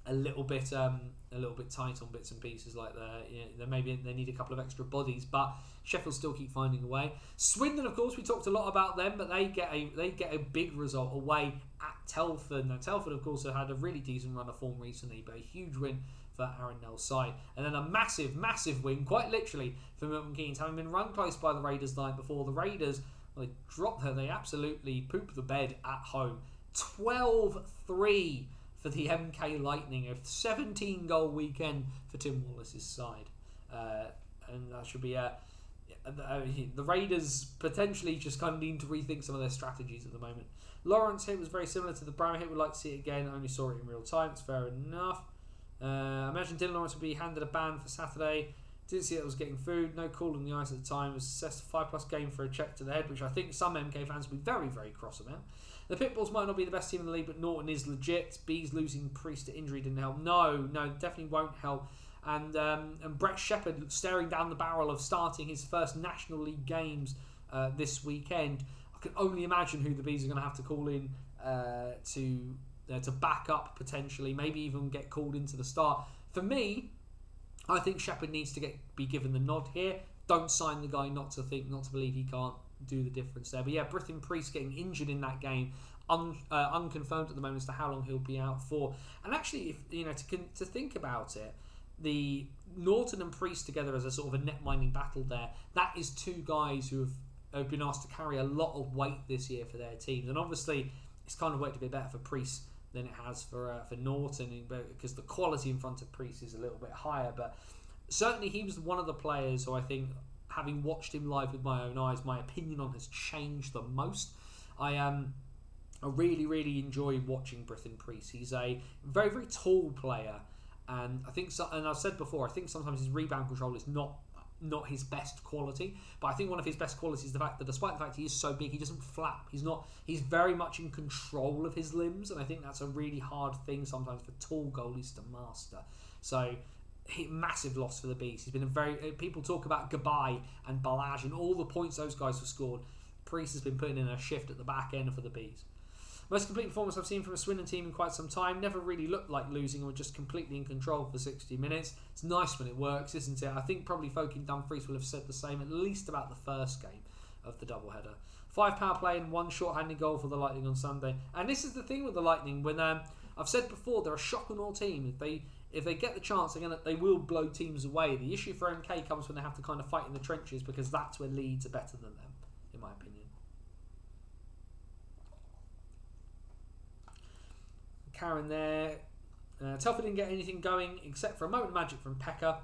Speaker 3: a little bit tight on bits and pieces, like they need a couple of extra bodies, but Sheffield still keep finding a way. Swindon, of course, we talked a lot about them, but they get a big result away at Telford. Now Telford, of course, have had a really decent run of form recently, but a huge win for Aaron Nell's side, and then a massive win, quite literally, for Milton Keynes, having been run close by the Raiders the night before. The Raiders, they dropped her, they absolutely pooped the bed at home. 12-3 for the MK Lightning, a 17-goal weekend for Tim Wallace's side, and that should be the Raiders potentially just kind of need to rethink some of their strategies at the moment. Lawrence hit was very similar to the Bramah hit. Would like to see it again. Only saw it in real time. It's fair enough. I imagine Dylan Lawrence would be handed a ban for Saturday. Didn't see that was getting food. No call on the ice at the time. It was assessed a 5+ game for a check to the head, which I think some MK fans will be very, very cross about. The Pitbulls might not be the best team in the league, but Norton is legit. Bees losing Priest to injury didn't help. No, definitely won't help. And Brett Shepherd staring down the barrel of starting his first National League games this weekend. I can only imagine who the Bees are going to have to call in to back up potentially, maybe even get called into the start. For me, I think Shepherd needs to be given the nod here. Don't sign the guy not to believe he can't do the difference there. But yeah, Britton Priest getting injured in that game, unconfirmed at the moment as to how long he'll be out for. And actually, if to think about it, the Norton and Priest together as a sort of a net mining battle there, that is two guys who have been asked to carry a lot of weight this year for their teams. And obviously, it's kind of worked a bit better for Priest than it has for Norton, because the quality in front of Priest is a little bit higher. But certainly he was one of the players who I think, having watched him live with my own eyes, my opinion on has changed the most. I really enjoy watching Britton Priest. He's a very, very tall player, and I think and I've said before, I think sometimes his rebound control is not his best quality, but I think one of his best qualities is the fact that despite the fact he is so big, he doesn't flap. He's very much in control of his limbs, and I think that's a really hard thing sometimes for tall goalies to master. So massive loss for the Bees. He's been people talk about Gabai and Balaj and all the points those guys have scored. Priest has been putting in a shift at the back end for the Bees. Most complete performance I've seen from a Swindon team in quite some time. Never really looked like losing, or just completely in control for 60 minutes. It's nice when it works, isn't it? I think probably folk in Dumfries will have said the same, at least about the first game of the doubleheader. 5 power play and 1 short-handed goal for the Lightning on Sunday. And this is the thing with the Lightning, when I've said before, they're a shock and awe team. If they get the chance, they will blow teams away. The issue for MK comes when they have to kind of fight in the trenches, because that's where Leeds are better than them, in my opinion. Karen there. Telford didn't get anything going except for a moment of magic from Pekka.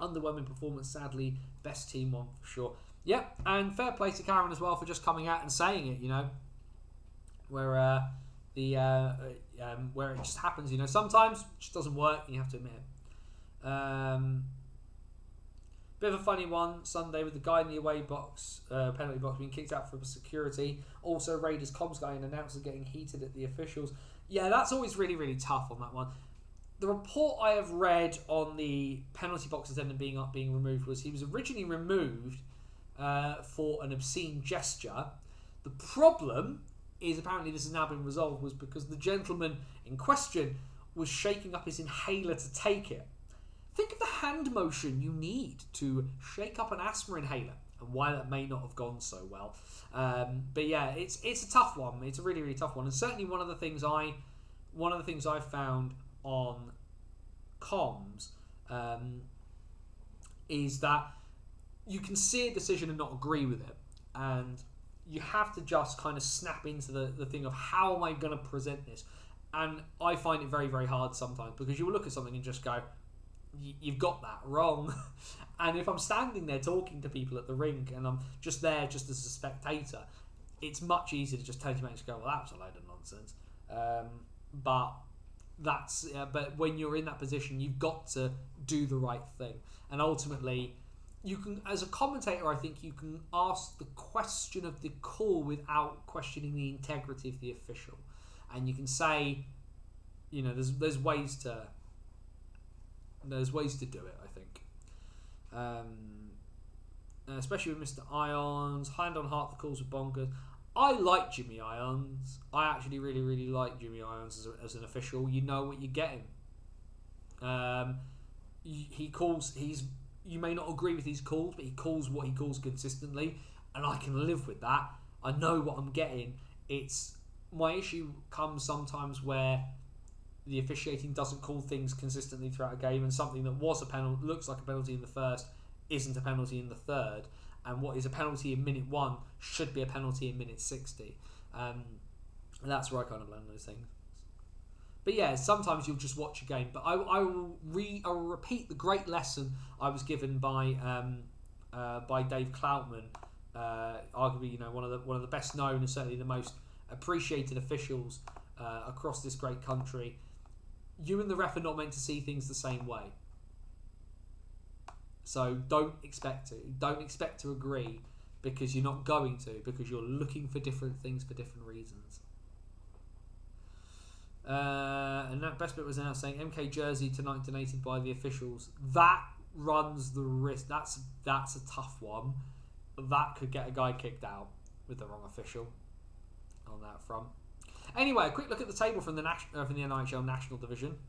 Speaker 3: Underwhelming performance, sadly. Best team one for sure. Yep, and fair play to Karen as well for just coming out and saying it, where where it just happens, sometimes it just doesn't work and you have to admit it. Bit of a funny one Sunday with the guy in the away box, penalty box, being kicked out for security. Also, Raiders comms guy and announcers getting heated at the officials. Yeah, that's always really, really tough on that one. The report I have read on the penalty box attendant being removed was he was originally removed for an obscene gesture. The problem is apparently this has now been resolved was because the gentleman in question was shaking up his inhaler to take it. Think of the hand motion you need to shake up an asthma inhaler and why that may not have gone so well. But yeah, it's a tough one. It's a really, really tough one. And certainly one of the things I found on comms is that you can see a decision and not agree with it. And you have to just kind of snap into the thing of how am I going to present this? And I find it very, very hard sometimes because you will look at something and just go, you've got that wrong. And if I'm standing there talking to people at the rink and I'm just there just as a spectator, it's much easier to just turn to your mate and go, well, that was a load of nonsense. But when you're in that position, you've got to do the right thing. And ultimately, you can, as a commentator, I think you can ask the question of the call without questioning the integrity of the official. And you can say, you know, there's ways to do it, I think. Especially with Mr. Irons, hand on heart, the calls were bonkers. I like Jimmy Irons. I actually really, really like Jimmy Irons as an official. You know what you're getting. He calls. You may not agree with his calls, but he calls what he calls consistently, and I can live with that. I know what I'm getting. It's my issue comes sometimes where the officiating doesn't call things consistently throughout a game, and something that was a penalty, looks like a penalty in the first, isn't a penalty in the third, and what is a penalty in minute 1 should be a penalty in minute 60. And that's where I kind of learn those things. But yeah, sometimes you'll just watch a game. But I will repeat the great lesson I was given by Dave Cloutman, arguably, you know, one of the best known and certainly the most appreciated officials across this great country. You and the ref are not meant to see things the same way. So don't expect to agree, because you're not going to, because you're looking for different things for different reasons. And that best bit was now saying MK jersey tonight donated by the officials. That runs the risk. That's a tough one. That could get a guy kicked out with the wrong official on that front. Anyway, a quick look at the table from the NHL National Division.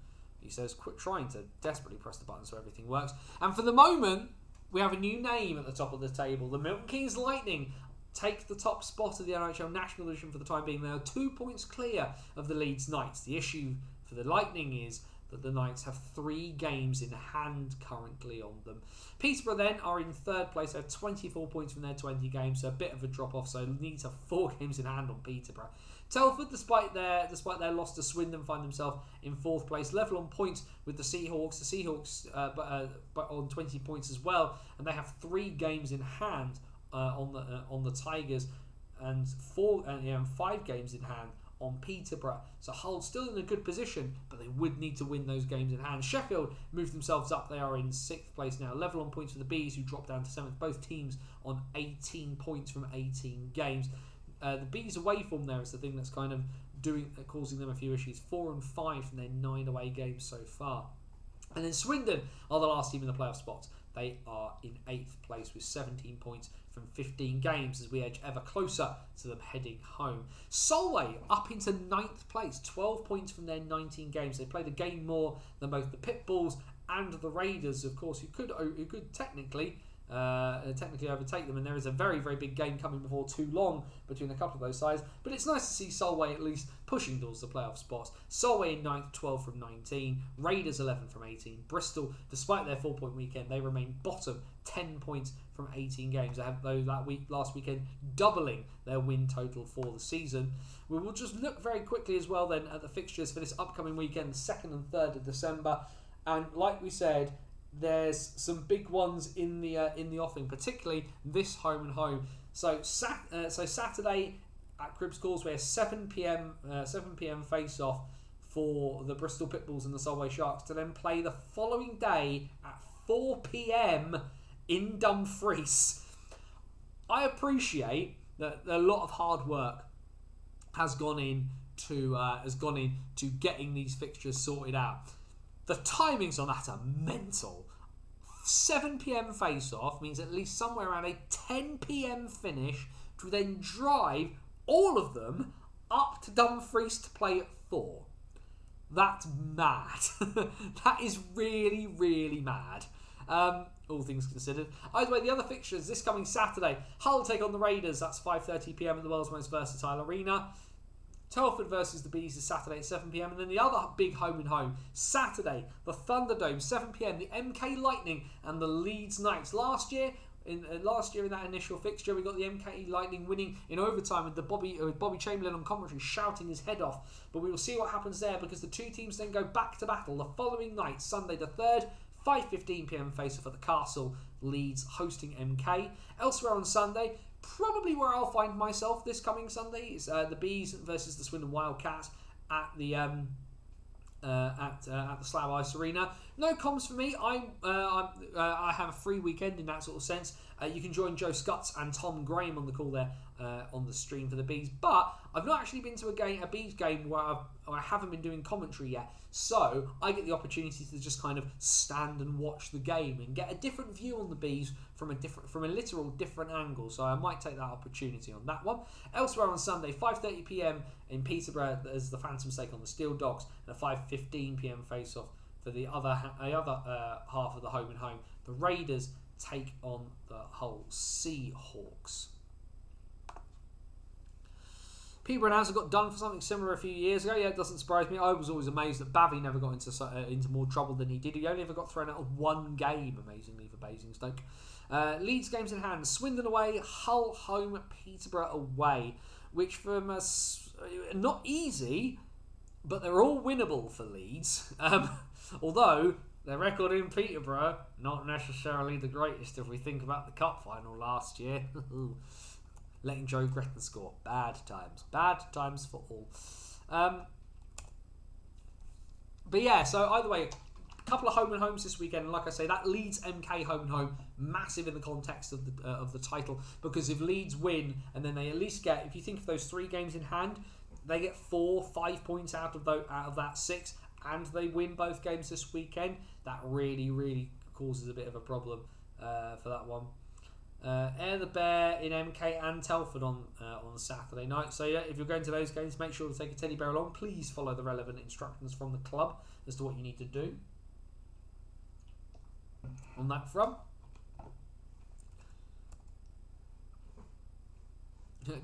Speaker 3: He says, quit trying to desperately press the button so everything works. And for the moment, we have a new name at the top of the table. The Milton Keynes Lightning take the top spot of the NHL National Division for the time being. They are 2 points clear of the Leeds Knights. The issue for the Lightning is that the Knights have 3 games in hand currently on them. Peterborough then are in third place. They have 24 points from their 20 games, so a bit of a drop off. So Leeds have 4 games in hand on Peterborough. Telford, despite their loss to Swindon, find themselves in 4th place, level on points with the Seahawks. The Seahawks, but on 20 points as well, and they have 3 games in hand on the Tigers, and 5 games in hand on Peterborough. So Hull still in a good position, but they would need to win those games in hand. Sheffield moved themselves up. They are in 6th place now, level on points with the Bees, who dropped down to 7th. Both teams on 18 points from 18 games. The Bees' away form there is the thing that's kind of causing them a few issues. 4 and 5 from their 9 away games so far. And then Swindon are the last team in the playoff spots. They are in 8th place with 17 points from 15 games as we edge ever closer to them heading home. Solway up into 9th place, 12 points from their 19 games. They played a game more than both the Pitbulls and the Raiders, of course, who could technically overtake them, and there is a very, very big game coming before too long between a couple of those sides. But it's nice to see Solway at least pushing towards the playoff spots. Solway in 9th, 12 from 19. Raiders 11 from 18. Bristol, despite their 4-point weekend, they remain bottom, 10 points from 18 games. They have last weekend doubling their win total for the season. We will just look very quickly as well then at the fixtures for this upcoming weekend, 2nd and 3rd of December. And like we said, there's some big ones in the offing, particularly this home and home. So Saturday at Cribbs Causeway, a 7 p.m. face off for the Bristol Pitbulls and the Solway Sharks, to then play the following day at 4 p.m. in Dumfries. I appreciate that a lot of hard work has gone into getting these fixtures sorted out. The timings on that are mental. 7 p.m. face-off means at least somewhere around a 10 p.m. finish to then drive all of them up to Dumfries to play at 4. That's mad. That is really, really mad. All things considered. Either way, the other fixtures this coming Saturday: Hull take on the Raiders. That's 5:30 p.m. at the world's most versatile arena. Telford versus the Bees is Saturday at 7 p.m. And then the other big home and home Saturday, the Thunderdome, 7 p.m. The MK Lightning and the Leeds Knights. Last year in that initial fixture, we got the MK Lightning winning in overtime with Bobby Chamberlain on commentary shouting his head off. But we will see what happens there, because the two teams then go back to battle the following night, Sunday the 3rd. 5:15 p.m. face-off at the Castle, Leeds hosting MK. Elsewhere on Sunday, probably where I'll find myself this coming Sunday, is the Bees versus the Swindon Wildcats at the Slough Ice Arena. No comms for me. I have a free weekend in that sort of sense. You can join Joe Scutts and Tom Graham on the call there on the stream for the Bees. But I've not actually been to a Bees game where I haven't been doing commentary yet. So I get the opportunity to just kind of stand and watch the game and get a different view on the Bees from a literal different angle. So I might take that opportunity on that one. Elsewhere on Sunday, 5:30 p.m. in Peterborough as the Phantoms take on the Steel Dogs, and a 5:15 p.m. face-off for the other half of the home and home. The Raiders take on the Hull Seahawks. Peterborough Annals got done for something similar a few years ago. Yeah, it doesn't surprise me. I was always amazed that Bavy never got into more trouble than he did. He only ever got thrown out of one game, amazingly, for Basingstoke. Leeds games in hand: Swindon away, Hull home, Peterborough away. Which from us, not easy, but they're all winnable for Leeds. Although their record in Peterborough, not necessarily the greatest if we think about the cup final last year. Letting Joe Gretton score. Bad times for all. But yeah, so either way, a couple of home and homes this weekend. And like I say, that Leeds MK home and home, massive in the context of the title, because if Leeds win and then they at least get, if you think of those 3 games in hand, they get 4-5 points out of that 6, and they win both games this weekend. That really, really causes a bit of a problem for that one. Air the Bear in MK and Telford on Saturday night. So yeah, if you're going to those games, make sure to take a teddy bear along. Please follow the relevant instructions from the club as to what you need to do on that front.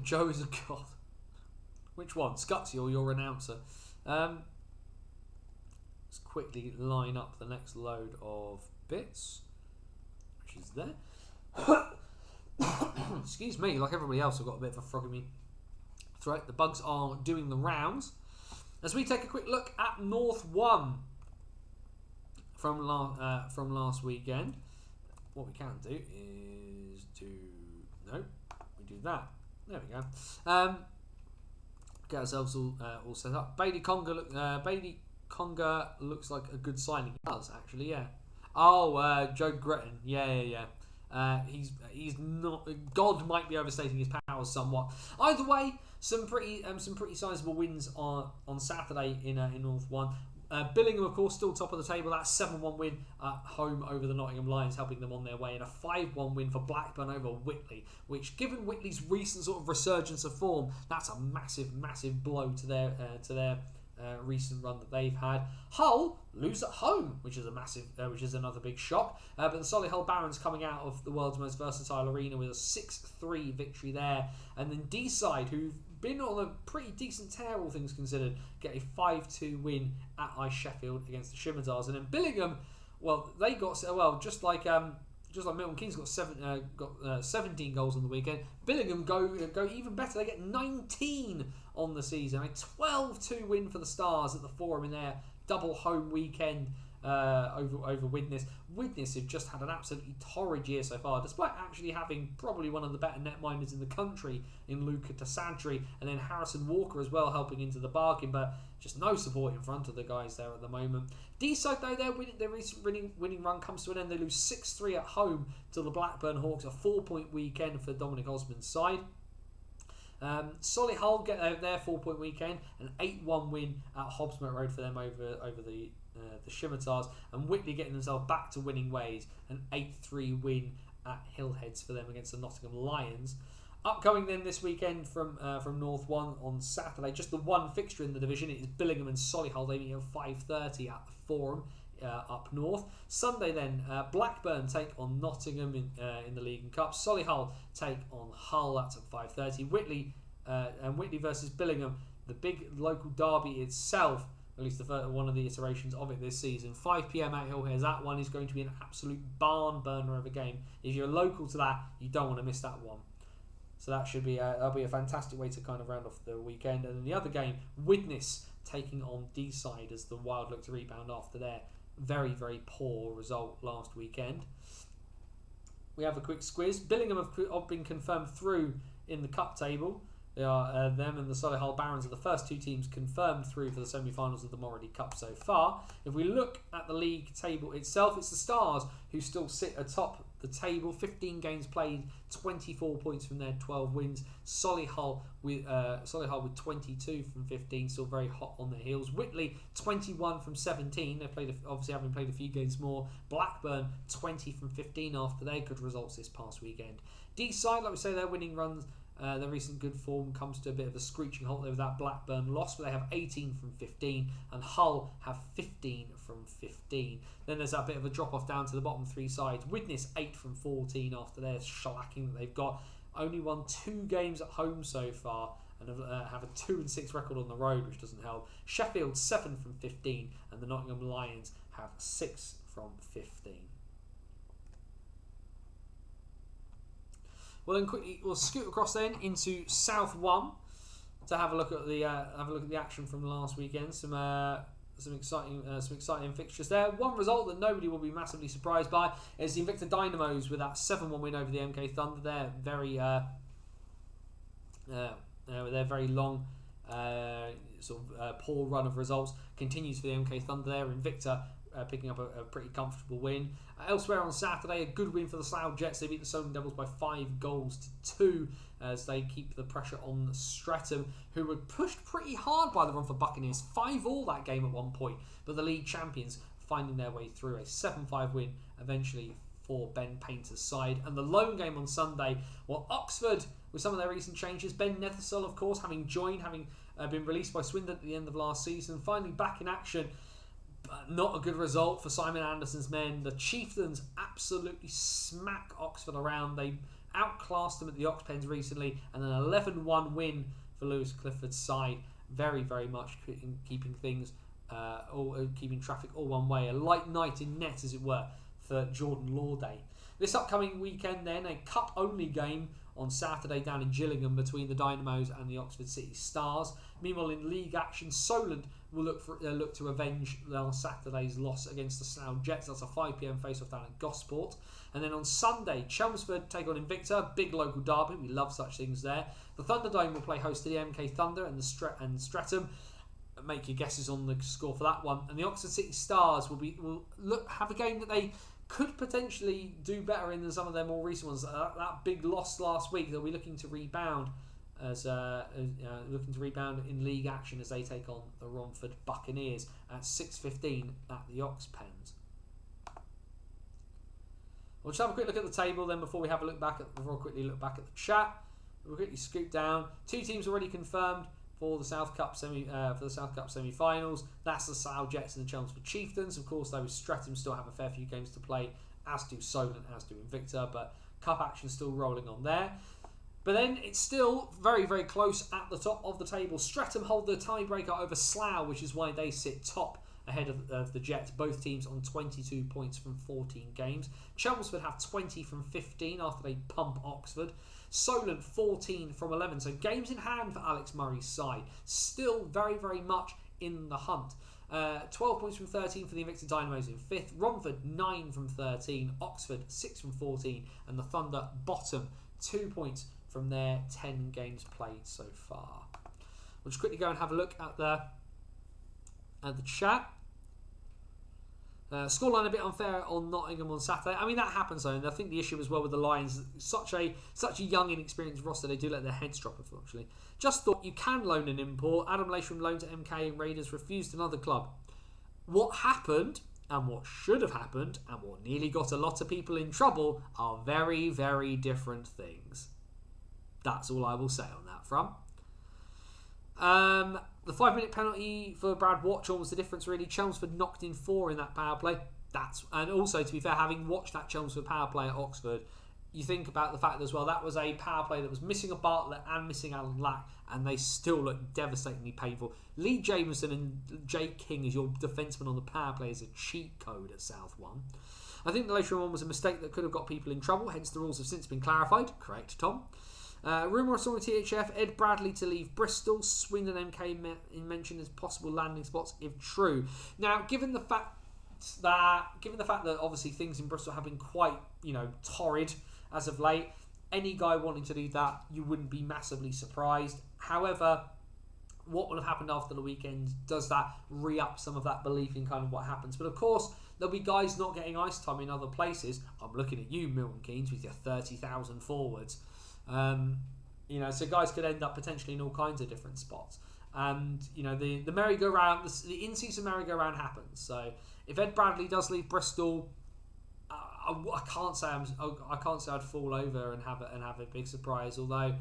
Speaker 3: Joe is a god. Which one? Scutsy or your announcer? Let's quickly line up the next load of bits, which is there. Excuse me, like everybody else, I've got a bit of a frog in me throat. The bugs are doing the rounds. As we take a quick look at North 1 from last weekend, what we can do is we do that. There we go. Get ourselves all set up. Bailey Conga looks like a good signing. He does actually, yeah. Oh, Joe Gretton, yeah. He's not. God might be overstating his powers somewhat. Either way, some pretty sizable wins on Saturday in North 1. Billingham, of course, still top of the table. That 7-1 win at home over the Nottingham Lions, helping them on their way, and a 5-1 win for Blackburn over Whitley. Which, given Whitley's recent sort of resurgence of form, that's a massive blow to their recent run that they've had. Hull lose at home, which is another big shock. But the Solihull Barons coming out of the world's most versatile arena with a 6-3 victory there, and then Deeside, who've been on a pretty decent tear, all things considered, get a 5-2 win at Ice Sheffield against the Scimitars. And then Billingham, they got just like Milton Keynes got 17 goals on the weekend. Billingham go even better. They get 19 on the season. A 12-2 win for the Stars at the Forum in their double home weekend over Widnes. Widnes have just had an absolutely torrid year so far, despite actually having probably one of the better netminders in the country in Luca Tassandri, and then Harrison Walker as well helping into the bargain, but just no support in front of the guys there at the moment. Deeside, though, their recent winning run comes to an end. They lose 6-3 at home to the Blackburn Hawks, a 4-point weekend for Dominic Osmond's side. Solihull get their 4-point weekend, an 8-1 win at Hobbsmoat Road for them over the Scimitars, and Whitley getting themselves back to winning ways, an 8-3 win at Hillheads for them against the Nottingham Lions. Upcoming then this weekend from North 1 on Saturday, just the one fixture in the division. It is Billingham and Solihull. They meet at 5:30 at the Forum up north. Sunday then, Blackburn take on Nottingham in the League and Cup. Solihull take on Hull. That's at 5:30. Whitley versus Billingham, the big local derby itself. At least one of the iterations of it this season. 5 p.m. at Hill Heirs. That one is going to be an absolute barn burner of a game. If you're local to that, you don't want to miss that one. So that should be that'll be a fantastic way to kind of round off the weekend. And then the other game, Widnes taking on Deeside as the Wild look to rebound after their very, very poor result last weekend. We have a quick squiz. Billingham have been confirmed through in the cup table. They are them and the Solihull Barons are the first two teams confirmed through for the semi-finals of the Morley Cup so far. If we look at the league table itself, it's the Stars who still sit atop the table. 15 games played, 24 points from their 12 wins. Solihull with 22 from 15, still very hot on their heels. Whitley 21 from 17. They played obviously having played a few games more. Blackburn 20 from 15 after their good results this past weekend. Deeside, like we say, their winning runs. Their recent good form comes to a bit of a screeching halt there with that Blackburn loss, but they have 18 from 15, and Hull have 15 from 15. Then there's that bit of a drop off down to the bottom three sides. Widnes 8 from 14 after their shellacking that they've got. Only won 2 games at home so far, and have a 2-6 record on the road, which doesn't help. Sheffield 7 from 15, and the Nottingham Lions have 6 from 15. Well, then quickly we'll scoot across then into South 1 to have a look at the action from last weekend. Some exciting fixtures there. One result that nobody will be massively surprised by is the Invicta Dynamos with that 7-1 win over the MK Thunder. They're very their very long poor run of results continues for the MK Thunder there. Invicta picking up a pretty comfortable win. Elsewhere on Saturday, a good win for the Slough Jets. They beat the Solent Devils by 5 goals to 2 as they keep the pressure on Streatham, who were pushed pretty hard by the Romford Buccaneers. 5-5 that game at one point, but the league champions finding their way through. A 7-5 win eventually for Ben Painter's side. And the lone game on Sunday, well, Oxford, with some of their recent changes, Ben Nethersall, of course, having been released by Swindon at the end of last season, finally back in action. Not a good result for Simon Anderson's men. The Chieftains absolutely smack Oxford around. They outclassed them at the Ox Pens recently, and an 11-1 win for Lewis Clifford's side. Very, very much keeping things, keeping traffic all one way. A light night in net, as it were, for Jordan Lawday. This upcoming weekend, then, a cup-only game on Saturday down in Gillingham between the Dynamos and the Oxford City Stars. Meanwhile, in league action, Solent will look to avenge last Saturday's loss against the Slough Jets. That's a 5 p.m. face-off down at Gosport. And then on Sunday, Chelmsford take on Invicta, big local derby. We love such things there. The Thunderdome will play host to the MK Thunder and Streatham. Make your guesses on the score for that one. And the Oxford City Stars will have a game that they could potentially do better in than some of their more recent ones. That big loss last week, they'll be looking to rebound in league action as they take on the Romford Buccaneers at 6:15 at the Ox Pens. We'll just have a quick look at the table then before we quickly look back at the chat. We'll quickly scoop down. 2 teams already confirmed for the South Cup semi-finals. That's the Slough Jets and the Chelmsford Chieftains. Of course, though, Streatham still have a fair few games to play, as do Solent, as do Invicta, but cup action still rolling on there. But then it's still very, very close at the top of the table. Streatham hold the tiebreaker over Slough, which is why they sit top ahead of the Jets. Both teams on 22 points from 14 games. Chelmsford have 20 from 15 after they pump Oxford. Solent 14 from 11. So games in hand for Alex Murray's side. Still very, very much in the hunt. 12 points from 13 for the Invicta Dynamos in 5th. Romford 9 from 13. Oxford 6 from 14. And the Thunder bottom 2 points from their 10 games played so far. We'll just quickly go and have a look at the chat. Scoreline a bit unfair on Nottingham on Saturday. I mean, that happens though, and I think the issue as well with the Lions, such a young, inexperienced roster, they do let their heads drop, unfortunately. Just thought you can loan an import. Adam Lasham loaned to MK and Raiders, refused another club. What happened, and what should have happened, and what nearly got a lot of people in trouble are very, very different things. That's all I will say on that front. The 5-minute penalty for Brad Watchorn was the difference, really. Chelmsford knocked in 4 in that power play. And also, to be fair, having watched that Chelmsford power play at Oxford, you think about the fact as well, that was a power play that was missing a Bartlett and missing Alan Lack, and they still look devastatingly painful. Lee Jameson and Jake King as your defenceman on the power play is a cheat code at South 1. I think the later one was a mistake that could have got people in trouble, hence the rules have since been clarified. Correct, Tom. Rumour I saw on THF, Ed Bradley to leave Bristol, Swindon MK mentioned as possible landing spots if true. Now, given the fact that obviously things in Bristol have been quite, torrid as of late, any guy wanting to do that, you wouldn't be massively surprised. However, what will have happened after the weekend, does that re-up some of that belief in kind of what happens? But of course, there'll be guys not getting ice time in other places. I'm looking at you, Milton Keynes, with your 30,000 forwards. So guys could end up potentially in all kinds of different spots. And, the merry-go-round, the in-season merry-go-round happens. So if Ed Bradley does leave Bristol, I can't say I'd fall over and have a big surprise. Although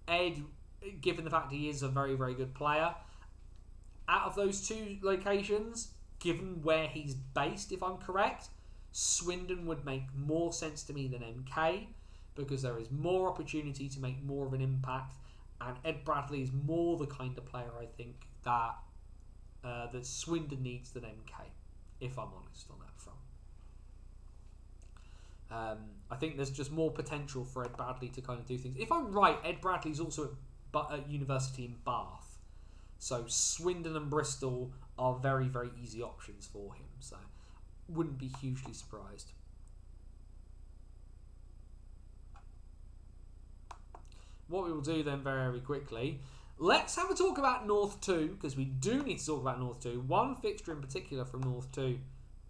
Speaker 3: Ed, given the fact he is a very, very good player, out of those two locations, given where he's based, if I'm correct, Swindon would make more sense to me than MK, because there is more opportunity to make more of an impact, and Ed Bradley is more the kind of player I think that Swindon needs than MK, if I'm honest on that front. I think there's just more potential for Ed Bradley to kind of do things. If I'm right, Ed Bradley's also at university in Bath, so Swindon and Bristol are very, very easy options for him, so wouldn't be hugely surprised. What we will do then very quickly, let's have a talk about North 2, because we do need to talk about North 2. One fixture in particular from North 2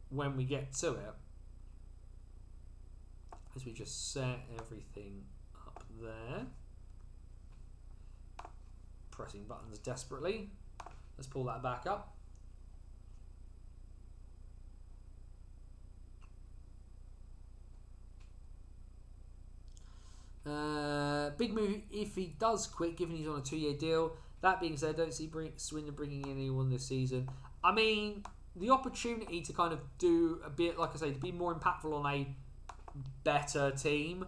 Speaker 3: when we get to it. As we just set everything up there. Pressing buttons desperately. Let's pull that back up. Big move if he does quit, given he's on a 2-year deal. That being said, I don't see Swindon bringing in anyone this season. I mean, the opportunity to kind of do a bit, like I say, to be more impactful on a better team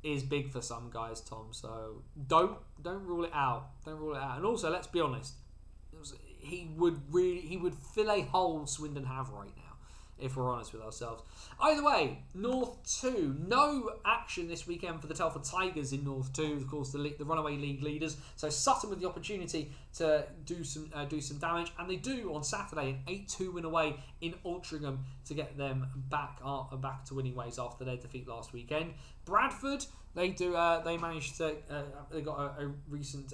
Speaker 3: is big for some guys, Tom. So don't rule it out. Don't rule it out. And also, let's be honest, he would fill a hole Swindon have right now, if we're honest with ourselves. Either way, North 2. No action this weekend for the Telford Tigers in North 2. Of course, the runaway league leaders. So Sutton with the opportunity to do some damage. And they do on Saturday, an 8-2 win away in Altrincham to get them back to winning ways after their defeat last weekend. Bradford, they managed to they got a recent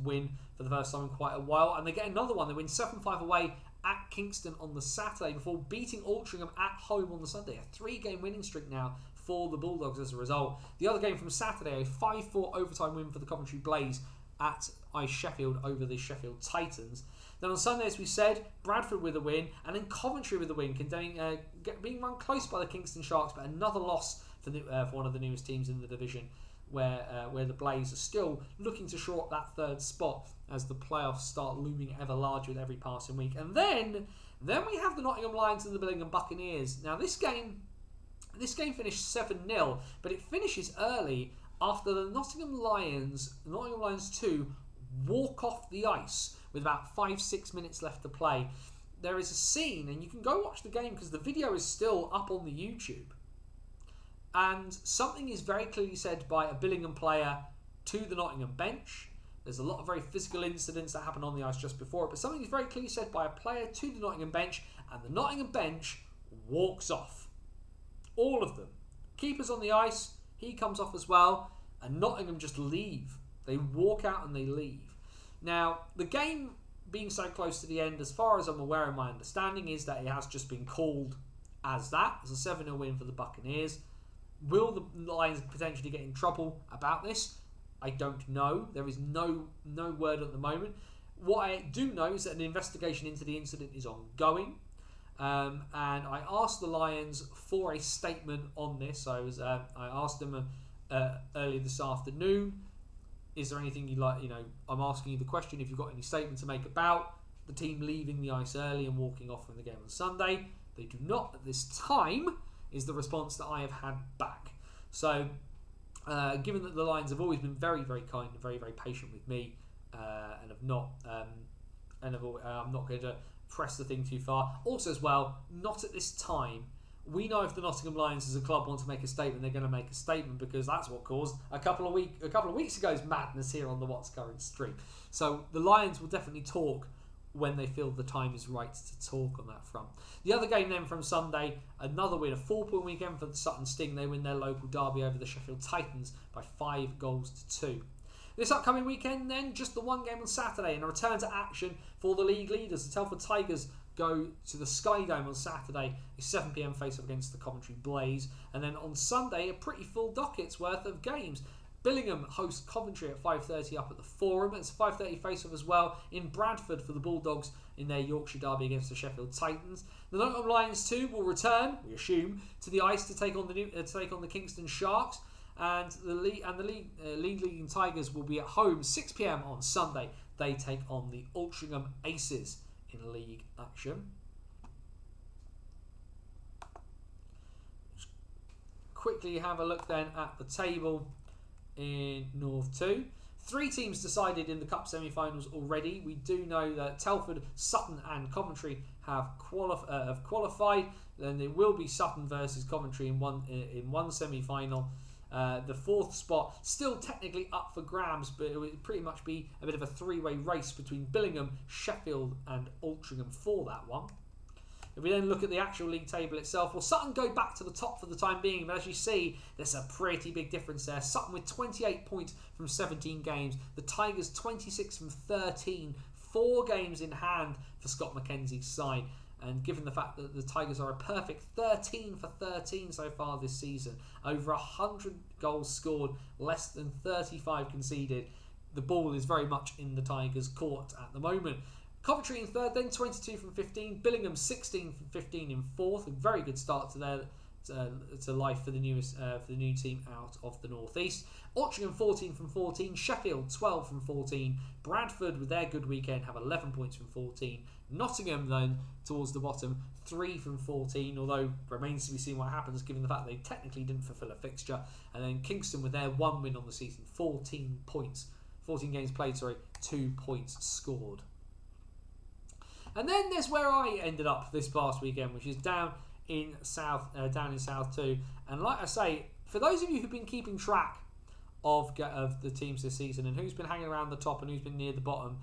Speaker 3: win for the first time in quite a while, and they get another one. They win 7-5 away at Kingston on the Saturday before beating Altrincham at home on the Sunday. A 3-game winning streak now for the Bulldogs as a result. The other game from Saturday, a 5-4 overtime win for the Coventry Blaze at Ice Sheffield over the Sheffield Titans. Then on Sunday, as we said, Bradford with a win, and then Coventry with a win, being run close by the Kingston Sharks, but another loss for one of the newest teams in the division, where the Blaze are still looking to shore up that third spot as the playoffs start looming ever larger with every passing week. And then we have the Nottingham Lions and the Billingham Buccaneers. Now this game finished 7-0, but it finishes early after the Nottingham Lions 2 walk off the ice with about 5-6 minutes left to play. There is a scene, and you can go watch the game because the video is still up on the YouTube. And something is very clearly said by a Billingham player to the Nottingham bench. There's a lot of very physical incidents that happen on the ice just before it, but something is very clearly said by a player to the Nottingham bench, and the Nottingham bench walks off. All of them. Keeper's on the ice, he comes off as well, and Nottingham just leave. They walk out and they leave. Now, the game being so close to the end, as far as I'm aware and my understanding, is that it has just been called as that, as a 7-0 win for the Buccaneers. Will the Lions potentially get in trouble about this? I don't know. There is no word at the moment. What I do know is that an investigation into the incident is ongoing. And I asked the Lions for a statement on this. I asked them earlier this afternoon. Is there anything you'd like? I'm asking you the question if you've got any statement to make about the team leaving the ice early and walking off from the game on Sunday. They do not at this time, is the response that I have had back. So, given that the Lions have always been very, very kind and very, very patient with me, and have not, I'm not going to press the thing too far. Also, as well, not at this time. We know if the Nottingham Lions as a club want to make a statement, they're going to make a statement, because that's what caused a couple of weeks ago's madness here on the What's Current stream. So the Lions will definitely talk when they feel the time is right to talk on that front. The other game then from Sunday, another win, a 4-point weekend for the Sutton Sting. They win their local derby over the Sheffield Titans by 5-2. This upcoming weekend then, just the one game on Saturday and a return to action for the league leaders. The Telford Tigers go to the Sky Dome on Saturday, a 7pm face-off against the Coventry Blaze. And then on Sunday, a pretty full docket's worth of games. Billingham host Coventry at 5:30 up at the Forum. It's a 5:30 face-off as well in Bradford for the Bulldogs in their Yorkshire derby against the Sheffield Titans. The Nottingham Lions too will return, we assume, to the ice to take on the Kingston Sharks, and the league leading Tigers will be at home 6pm on Sunday. They take on the Altrincham Aces in league action. Just quickly have a look then at the table in North 2. 3 teams decided in the Cup semi-finals already. We do know that Telford, Sutton and Coventry have qualified. Then there will be Sutton versus Coventry in one semi-final. The 4th spot still technically up for grabs, but it would pretty much be a bit of a 3-way race between Billingham, Sheffield and Altrincham for that one. If we then look at the actual league table itself, well, Sutton go back to the top for the time being, but as you see, there's a pretty big difference there. Sutton with 28 points from 17 games. The Tigers 26 from 13. 4 games in hand for Scott McKenzie's side. And given the fact that the Tigers are a perfect 13 for 13 so far this season, over 100 goals scored, less than 35 conceded, the ball is very much in the Tigers' court at the moment. Coventry in 3rd, then 22 from 15. Billingham 16 from 15 in 4th. A very good start to life for the new team out of the North East. Altrincham 14 from 14. Sheffield 12 from 14. Bradford, with their good weekend, have 11 points from 14. Nottingham then towards the bottom, 3 from 14, although remains to be seen what happens given the fact they technically didn't fulfil a fixture. And then Kingston with their 1 win on the season, 14 games played, 2 points scored. And then there's where I ended up this past weekend, which is down in South 2. And like I say, for those of you who've been keeping track of the teams this season and who's been hanging around the top and who's been near the bottom,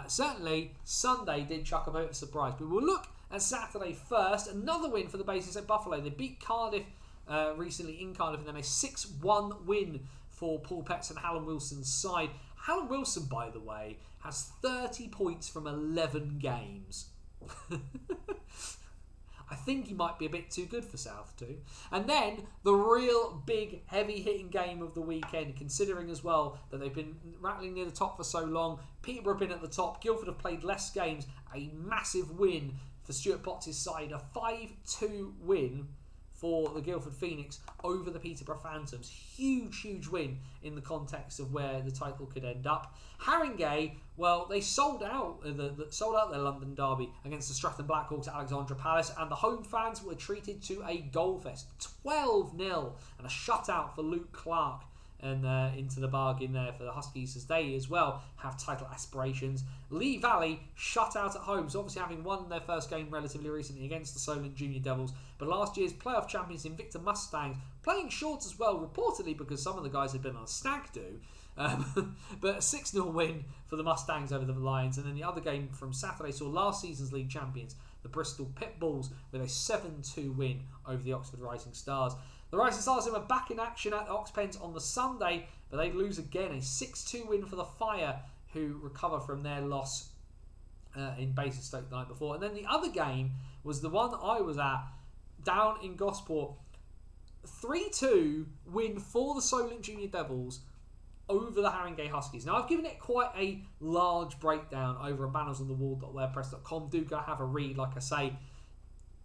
Speaker 3: certainly Sunday did chuck a bit of a surprise. But we'll look at Saturday first. Another win for the Basingstoke Buffalo. They beat Cardiff recently in Cardiff, and then a 6-1 win for Paul Petts and Hallam Wilson's side. Hallam Wilson, by the way, has 30 points from 11 games. I think he might be a bit too good for South too. And then the real big heavy hitting game of the weekend, considering as well that they've been rattling near the top for so long. Peterborough have been at the top. Guildford have played less games. A massive win for Stuart Potts' side. A 5-2 win for the Guildford Phoenix over the Peterborough Phantoms. Huge win in the context of where the title could end up. Haringey, well, they sold out their London derby against the Stratton Blackhawks at Alexandra Palace, and the home fans were treated to a goal fest, 12-0, and a shutout for Luke Clark. And into the bargain there for the Huskies, as they as well have title aspirations. Lee Valley shut out at home, so obviously having won their first game relatively recently against the Solent Junior Devils, but last year's playoff champions Invicta Mustangs playing short as well, reportedly because some of the guys had been on a stag do. But a 6-0 win for the Mustangs over the Lions. And then the other game from Saturday saw last season's league champions, the Bristol Pitbulls, with a 7-2 win over the Oxford Rising Stars. The Rising Stars were back in action at the Oxpens on the Sunday, but they lose again. A 6-2 win for the Fire, who recover from their loss in Basingstoke the night before. And then the other game was the one I was at, down in Gosport. 3-2 win for the Solent Junior Devils over the Haringey Huskies. Now, I've given it quite a large breakdown over at bannersonthewall.wordpress.com. Do go have a read, like I say.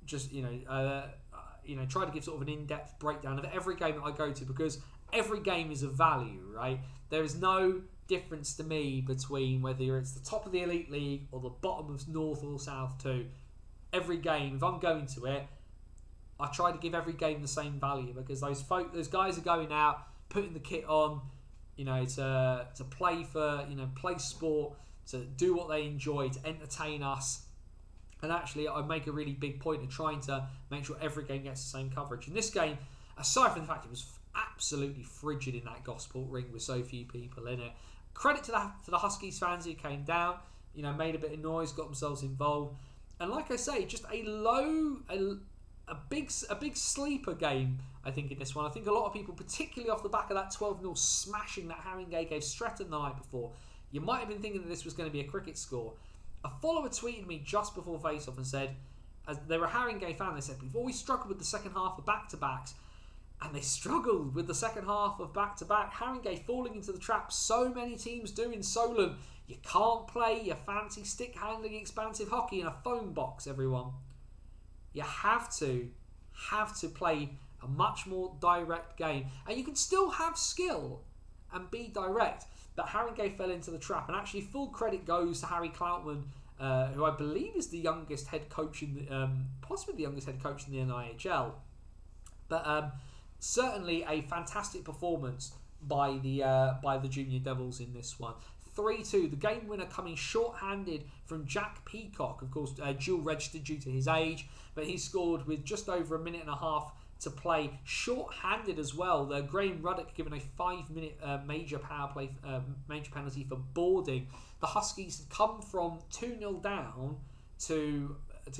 Speaker 3: Just, try to give sort of an in-depth breakdown of every game that I go to, because every game is of value, right? There is no difference to me between whether it's the top of the Elite League or the bottom of North or South 2. Every game, if I'm going to it, I try to give every game the same value, because those guys are going out, putting the kit on, to play for, play sport, to do what they enjoy, to entertain us. And actually, I make a really big point of trying to make sure every game gets the same coverage. In this game, aside from the fact it was absolutely frigid in that Gosport ring with so few people in it, credit to the Huskies fans who came down, made a bit of noise, got themselves involved. And like I say, just a big sleeper game, I think, in this one. I think a lot of people, particularly off the back of that 12-0 smashing that Haringey gave Stretton the night before, you might have been thinking that this was going to be a cricket score. A follower tweeted me just before face-off and said, as they were a Haringey fan, they said, we've always struggled with the second half of back-to-backs, and they struggled with the second half of back-to-back. Haringey falling into the trap so many teams do in Solent. You can't play your fancy stick-handling expansive hockey in a phone box, everyone. You have to play a much more direct game. And you can still have skill and be direct. But Haringey fell into the trap. And actually, full credit goes to Harry Cloutman, who I believe is the youngest head coach possibly the youngest head coach in the NIHL. But certainly a fantastic performance by the Junior Devils in this one. 3-2, the game winner coming short-handed from Jack Peacock, of course, dual registered due to his age, but he scored with just over a minute and a half to play, short-handed as well. Graham Ruddock given a 5-minute major power play, major penalty for boarding. The Huskies had come from 2-0 down to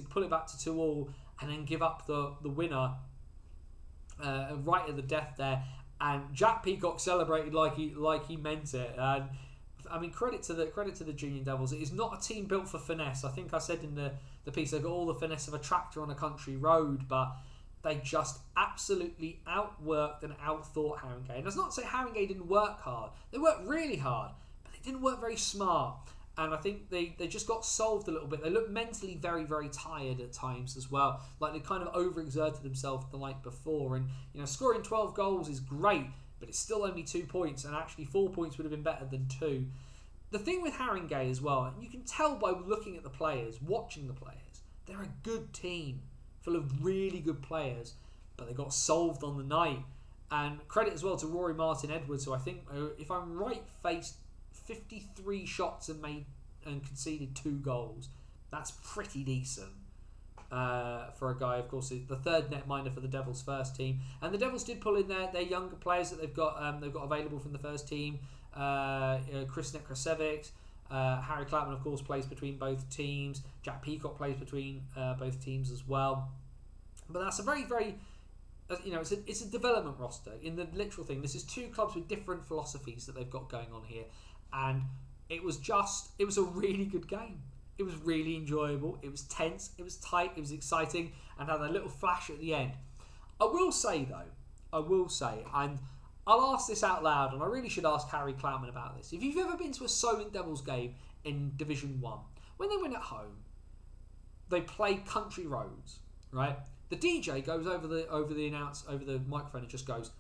Speaker 3: pull it back to 2-2 and then give up the winner right at the death there. And Jack Peacock celebrated like he meant it. And I mean, credit to the Junior Devils. It is not a team built for finesse. I think I said in the piece they've got all the finesse of a tractor on a country road, but they just absolutely outworked and outthought Haringey. And that's not to say Haringey didn't work hard. They worked really hard, but they didn't work very smart. And I think they just got solved a little bit. They looked mentally very, very tired at times as well. Like they kind of overexerted themselves the night before. And scoring 12 goals is great, but it's still only 2 points, and actually 4 points would have been better than 2. The thing with Haringey as well, and you can tell by looking at the players, watching the players, they're a good team, full of really good players, but they got solved on the night. And credit as well to Rory Martin Edwards, who I think, if I'm right, faced 53 shots and conceded 2 goals. That's pretty decent. For a guy, of course, the third netminder for the Devils first team, and the Devils did pull in their younger players that they've got available from the first team. Chris Nekrasevic, Harry Cloutman, of course, plays between both teams. Jack Peacock plays between both teams as well. But that's a very, very it's a development roster in the literal thing. This is 2 clubs with different philosophies that they've got going on here, and it was a really good game. It was really enjoyable. It was tense. It was tight. It was exciting, and had a little flash at the end. I will say, and I'll ask this out loud, and I really should ask Harry Cloutman about this. If you've ever been to a Solent Devils game in Division 1, when they win at home, they play Country Roads, right? The DJ goes over the microphone and just goes,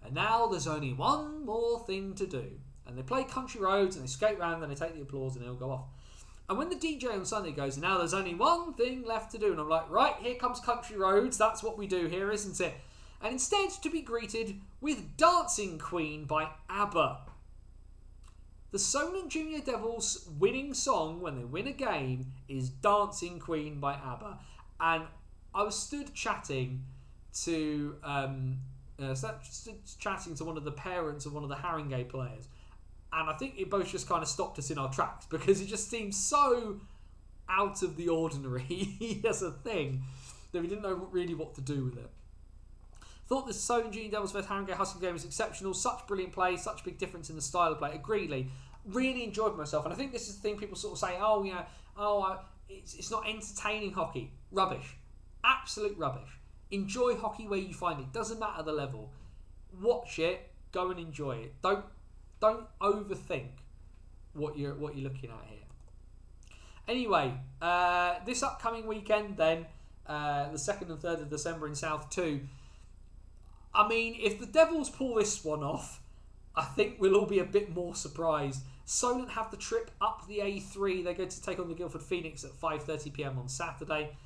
Speaker 3: and now there's only one more thing to do. And they play Country Roads and they skate round and they take the applause and they all go off. And when the DJ on Sunday goes, and now there's only one thing left to do, and I'm like, right, here comes Country Roads, that's what we do here, isn't it? And instead to be greeted with Dancing Queen by ABBA. The Solent Junior Devils winning song when they win a game is Dancing Queen by ABBA. And I was stood chatting to one of the parents of one of the Haringey players, and I think it both just kind of stopped us in our tracks because it just seemed so out of the ordinary as a thing that we didn't know really what to do with it. Thought the Solent Junior Devils vs Haringey Husky game was exceptional. Such brilliant play, such big difference in the style of play. Agreedly, really enjoyed myself, and I think this is the thing people sort of say, it's not entertaining hockey. Rubbish. Absolute rubbish. Enjoy hockey where you find it. Doesn't matter the level. Watch it. Go and enjoy it. Don't overthink what you're looking at here. Anyway, this upcoming weekend then, the 2nd and 3rd of December in South 2, I mean, if the Devils pull this one off, I think we'll all be a bit more surprised. Solent have the trip up the A3. They're going to take on the Guildford Phoenix at 5:30 p.m. on Saturday.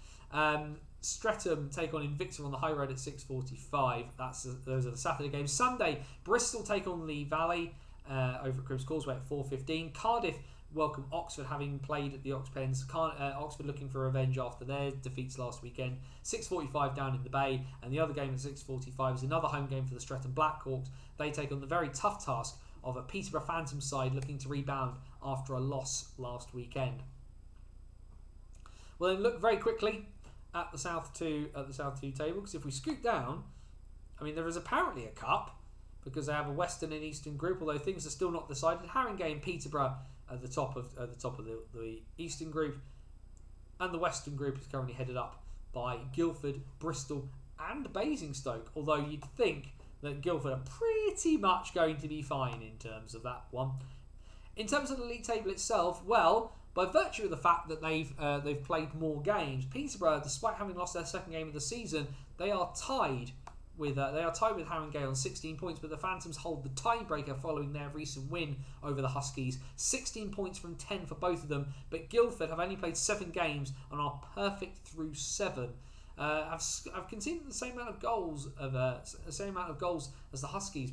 Speaker 3: Streatham take on Invicta on the High Road at 6:45. Those are the Saturday games. Sunday, Bristol take on Lee Valley over at Cribbs Causeway at 4:15. Cardiff welcome Oxford, having played at the Ox Pens. Oxford looking for revenge after their defeats last weekend. 6:45 down in the Bay, and the other game at 6:45 is another home game for the Streatham Blackhawks. They take on the very tough task of a Peterborough Phantom side looking to rebound after a loss last weekend. Well, then look very quickly at the South 2 table, because if we scoot down, I mean, there is apparently a cup because they have a Western and Eastern group, although things are still not decided. Haringey and Peterborough at the top of the Eastern group, and the Western group is currently headed up by Guildford, Bristol, and Basingstoke. Although you'd think that Guildford are pretty much going to be fine in terms of that one. In terms of the league table itself, well, by virtue of the fact that they've played more games, Peterborough, despite having lost their second game of the season, they are tied with Haringey on 16 points, but the Phantoms hold the tiebreaker following their recent win over the Huskies. 16 points from 10 for both of them, but Guildford have only played 7 games and are perfect through 7. I've conceded the same amount of goals as the Huskies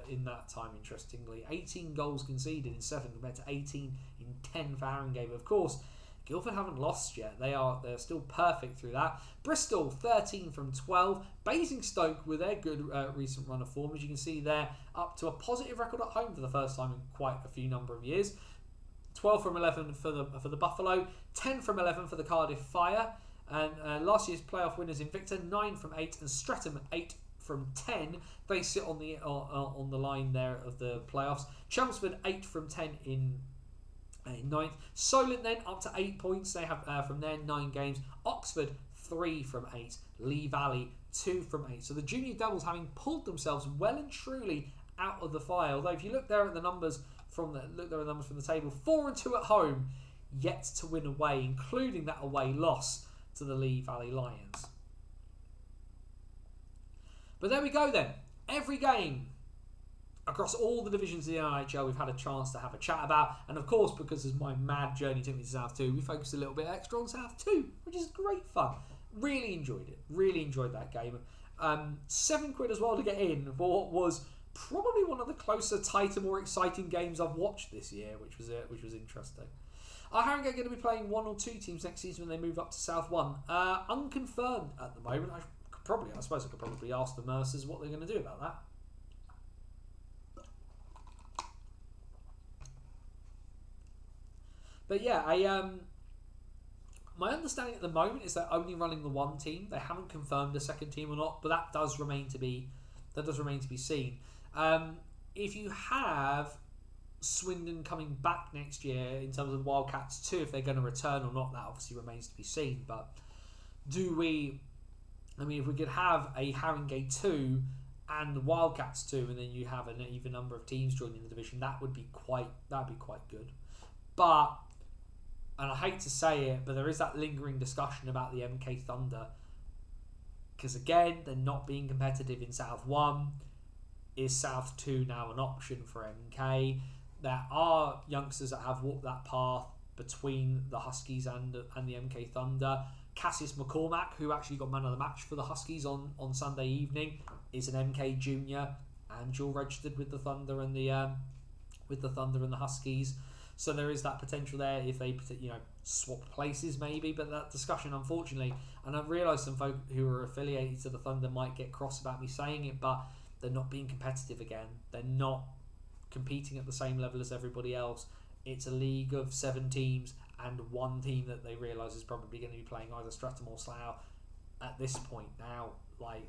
Speaker 3: in that time. Interestingly, 18 goals conceded in 7 compared to 18 in 10 for Haringey. But of course, Guildford haven't lost yet. They're still perfect through that. Bristol 13 from 12. Basingstoke with their good recent run of form, as you can see, they're up to a positive record at home for the first time in quite a few number of years. 12 from 11 for the Buffalo, 10 from 11 for the Cardiff Fire. And last year's playoff winners Invicta 9 from 8 and Streatham 8 from 10. They sit on the line there of the playoffs. Chelmsford 8 from 10 in 9th. Solent then up to 8 points. They have from their 9 games. Oxford 3 from 8. Lee Valley 2 from 8. So the Junior Devils having pulled themselves well and truly out of the fire. Although if you look there at the numbers from the table, 4 and 2 at home, yet to win away, including that away loss to the Lee Valley Lions. But there we go then. Every game across all the divisions of the NHL we've had a chance to have a chat about. And of course, because as my mad journey took me to South 2, we focused a little bit extra on South 2, which is great fun. Really enjoyed it. Really enjoyed that game. £7 as well to get in for what was probably one of the closer, tighter, more exciting games I've watched this year, which was interesting. Are Haringey going to be playing 1 or 2 teams next season when they move up to South 1? Unconfirmed at the moment. I suppose I could probably ask the Mercers what they're going to do about that. But yeah, my understanding at the moment is they're only running the 1 team. They haven't confirmed a second team or not, but that does remain to be seen. If you have Swindon coming back next year in terms of Wildcats 2, if they're going to return or not, that obviously remains to be seen. But if we could have a Haringey 2 and Wildcats 2, and then you have an even number of teams joining the division, that'd be quite good. But, and I hate to say it, but there is that lingering discussion about the MK Thunder, because again, they're not being competitive in South 1. Is South 2 now an option for MK? There are youngsters that have walked that path between the Huskies and the MK Thunder. Cassius McCormack, who actually got man of the match for the Huskies on Sunday evening, is an MK junior and dual registered with the Thunder and the Huskies. So there is that potential there if they swap places maybe. But that discussion, unfortunately, and I've realised some folk who are affiliated to the Thunder might get cross about me saying it, but they're not being competitive again. They're not competing at the same level as everybody else. It's a league of 7 teams and 1 team that they realise is probably going to be playing either Streatham or Slough at this point now. Like,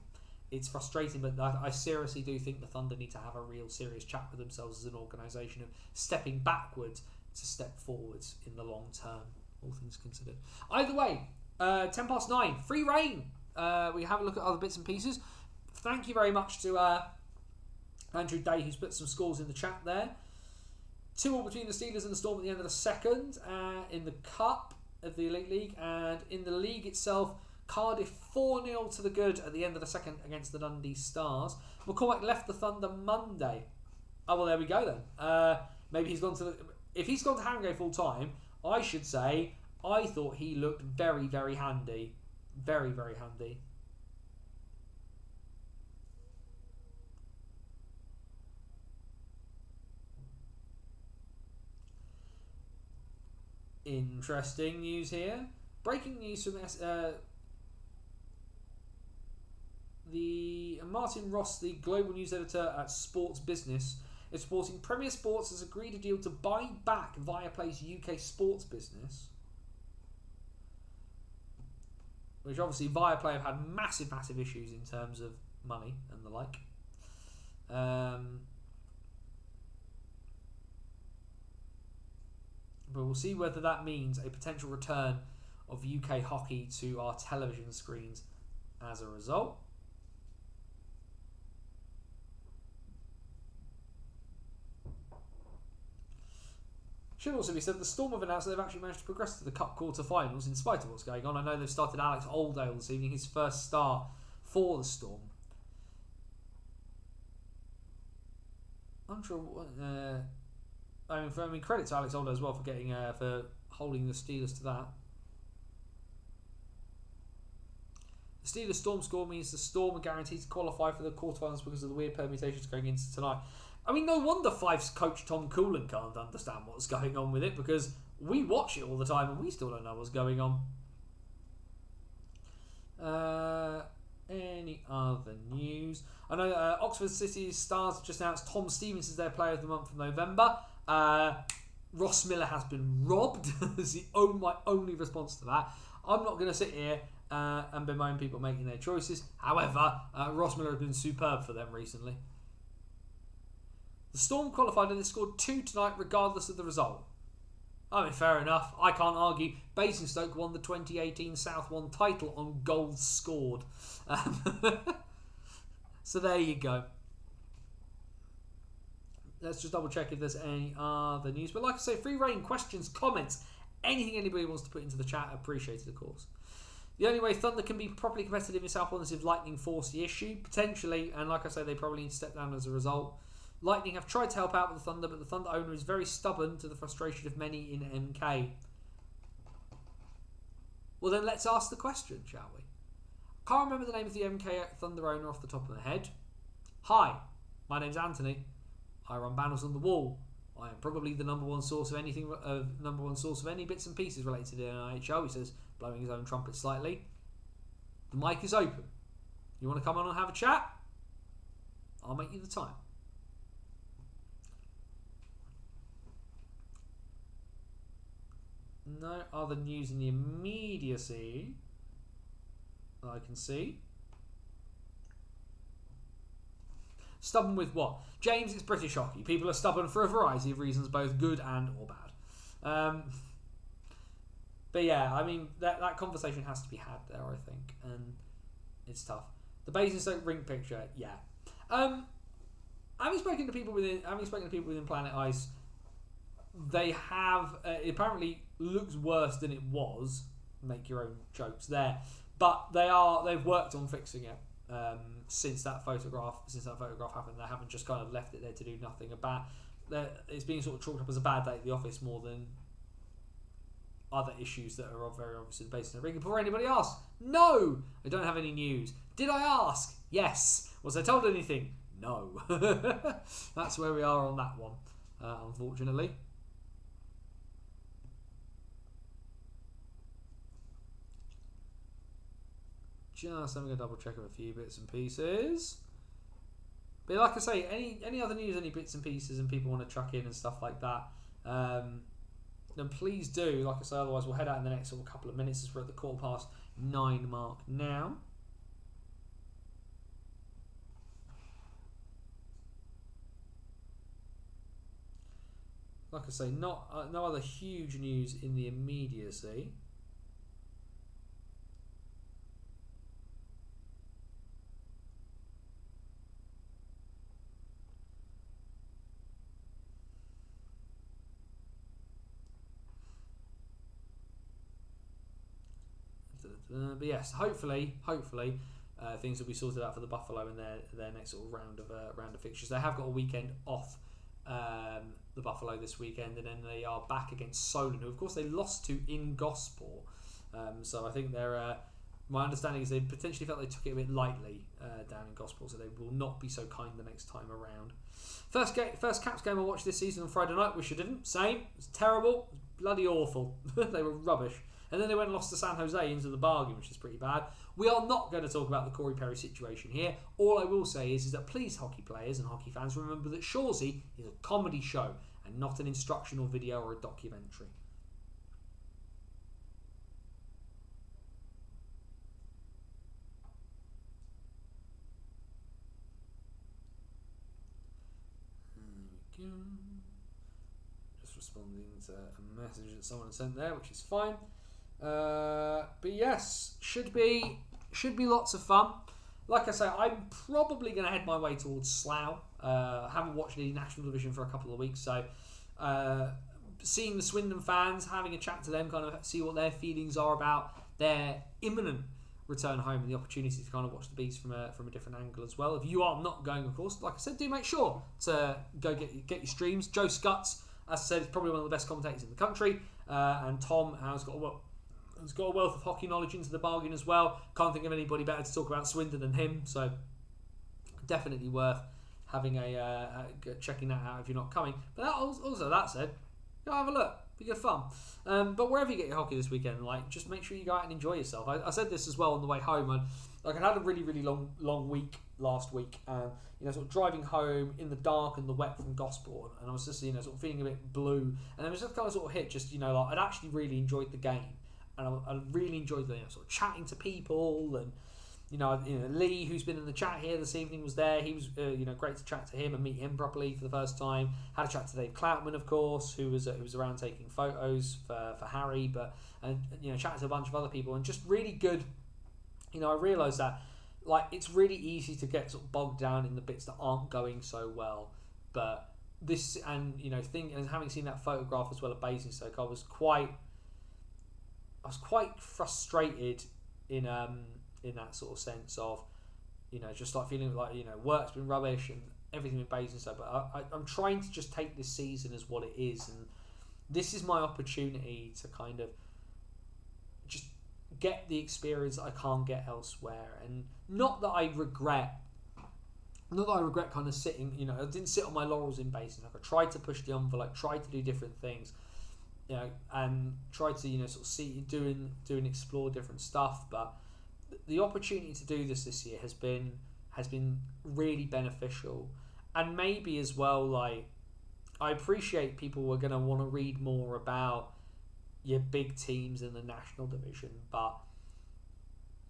Speaker 3: it's frustrating, but I seriously do think the Thunder need to have a real serious chat with themselves as an organisation of stepping backwards to step forwards in the long term, all things considered. Either way, 9:10, free reign. We have a look at other bits and pieces. Thank you very much to Andrew Day, who's put some scores in the chat there. 2-2 between the Steelers and the Storm at the end of the second in the Cup of the Elite League. And in the league itself, Cardiff 4-0 to the good at the end of the second against the Dundee Stars. McCormack left the Thunder Monday. Oh, well, there we go then. Maybe he's gone to... If he's gone to Haringey full time, I should say I thought he looked very, very handy. Very, very handy. Interesting news here. Breaking news from the Martin Ross, the global news editor at Sports Business, is reporting Premier Sports has agreed a deal to buy back Viaplay's UK sports business. Which obviously Viaplay have had massive, massive issues in terms of money and the like. But we'll see whether that means a potential return of UK hockey to our television screens as a result. Should also be said, the Storm have announced that they've actually managed to progress to the Cup quarter-finals in spite of what's going on. I know they've started Alex Oldale this evening, his first start for the Storm. I'm sure... I mean, credit to Alex Oldale as well for getting for holding the Steelers to that. The Steelers Storm score means the Storm are guaranteed to qualify for the quarterfinals because of the weird permutations going into tonight. I mean, no wonder Fife's coach Tom Coolan can't understand what's going on with it, because we watch it all the time and we still don't know what's going on. Any other news? I know Oxford City Stars just announced Tom Stevens as their player of the month of November. Ross Miller has been robbed. Is my only response to that. I'm not going to sit here and bemoan people making their choices. However, Ross Miller has been superb for them recently. The Storm qualified and they scored 2 tonight regardless of the result. I mean, fair enough. I can't argue. Basingstoke won the 2018 South 1 title on goals scored. So there you go. Let's just double check if there's any other news. But like I say, free reign, questions, comments, anything anybody wants to put into the chat, appreciated of course. The only way Thunder can be properly competitive in South 1 is if Lightning force the issue, potentially, and like I say, they probably need to step down as a result. Lightning have tried to help out with the Thunder, but the Thunder owner is very stubborn to the frustration of many in MK. Well then let's ask the question, shall we? Can't remember the name of the MK Thunder owner off the top of my head. Hi, my name's Anthony. I run Banners on the Wall. I am probably the number one source of anything, any bits and pieces related to the NHL. He says, blowing his own trumpet slightly. The mic is open. You want to come on and have a chat? I'll make you the time. No other news in the immediacy that I can see. Stubborn with what? James, it's British hockey. People are stubborn for a variety of reasons, both good and or bad. But yeah, I mean, that conversation has to be had there, I think, and it's tough. The Basingstoke rink picture, yeah. Having spoken to people within Planet Ice, they have it apparently looks worse than it was. Make your own jokes there, but they've worked on fixing it since that photograph happened. They haven't just kind of left it there to do nothing about. It's being sort of chalked up as a bad day at the office more than other issues that are very obviously based in the ring. Before anybody asks, no, I don't have any news. Did I ask? Yes. Was I told anything? No. That's where we are on that one, unfortunately. Just having a double check of a few bits and pieces. But like I say, any other news, any bits and pieces, and people want to chuck in and stuff like that, then please do. Like I say, otherwise we'll head out in the next sort of couple of minutes as we're at the 9:15 mark now. Like I say, no other huge news in the immediacy. But yes, hopefully, things will be sorted out for the Buffalo in their next sort of round of fixtures. They have got a weekend off, the Buffalo this weekend, and then they are back against Solent, who of course they lost to in Gosport. So I think they're. My understanding is they potentially felt they took it a bit lightly down in Gosport, so they will not be so kind the next time around. First Caps game I watched this season on Friday night. Wish I didn't. Same. It was terrible. It was bloody awful. They were rubbish. And then they went and lost to San Jose into the bargain, which is pretty bad. We are not going to talk about the Corey Perry situation here. All I will say is that please, hockey players and hockey fans, remember that Shawsey is a comedy show and not an instructional video or a documentary. Just responding to a message that someone sent there, which is fine. But yes, should be lots of fun. Like I say, I'm probably going to head my way towards Slough. I haven't watched the National Division for a couple of weeks, so seeing the Swindon fans, having a chat to them, kind of see what their feelings are about their imminent return home and the opportunity to kind of watch the Bees from a different angle as well. If you are not going, of course, like I said, do make sure to go get your streams. Joe Scutts, as I said, is probably one of the best commentators in the country, and Tom has got a wealth of hockey knowledge into the bargain as well. Can't think of anybody better to talk about Swindon than him, so definitely worth having checking that out if you're not coming. But that said, go have a look. Be good fun. But wherever you get your hockey this weekend, just make sure you go out and enjoy yourself. I said this as well on the way home. I had a really, really long week last week, and sort of driving home in the dark and the wet from Gosport, and I was just sort of feeling a bit blue, and it was just kind of sort of hit. I'd actually really enjoyed the game, and I really enjoyed sort of chatting to people, and Lee, who's been in the chat here this evening, was there. He was great to chat to him and meet him properly for the first time. Had a chat to Dave Cloutman, of course, who was around taking photos for Harry, and chatted to a bunch of other people, and just really good. I realised that it's really easy to get sort of bogged down in the bits that aren't going so well, but this and having seen that photograph as well of Basingstoke, I was quite frustrated in that sort of sense of just feeling work's been rubbish and everything with Basingstoke, but I'm trying to just take this season as what it is, and this is my opportunity to kind of just get the experience that I can't get elsewhere. And not that I regret kind of sitting, I didn't sit on my laurels in Basingstoke. I tried to push the envelope, tried to do different things, and tried to sort of see doing explore different stuff, but the opportunity to do this year has been really beneficial. And maybe as well, I appreciate people are going to want to read more about your big teams in the National Division, but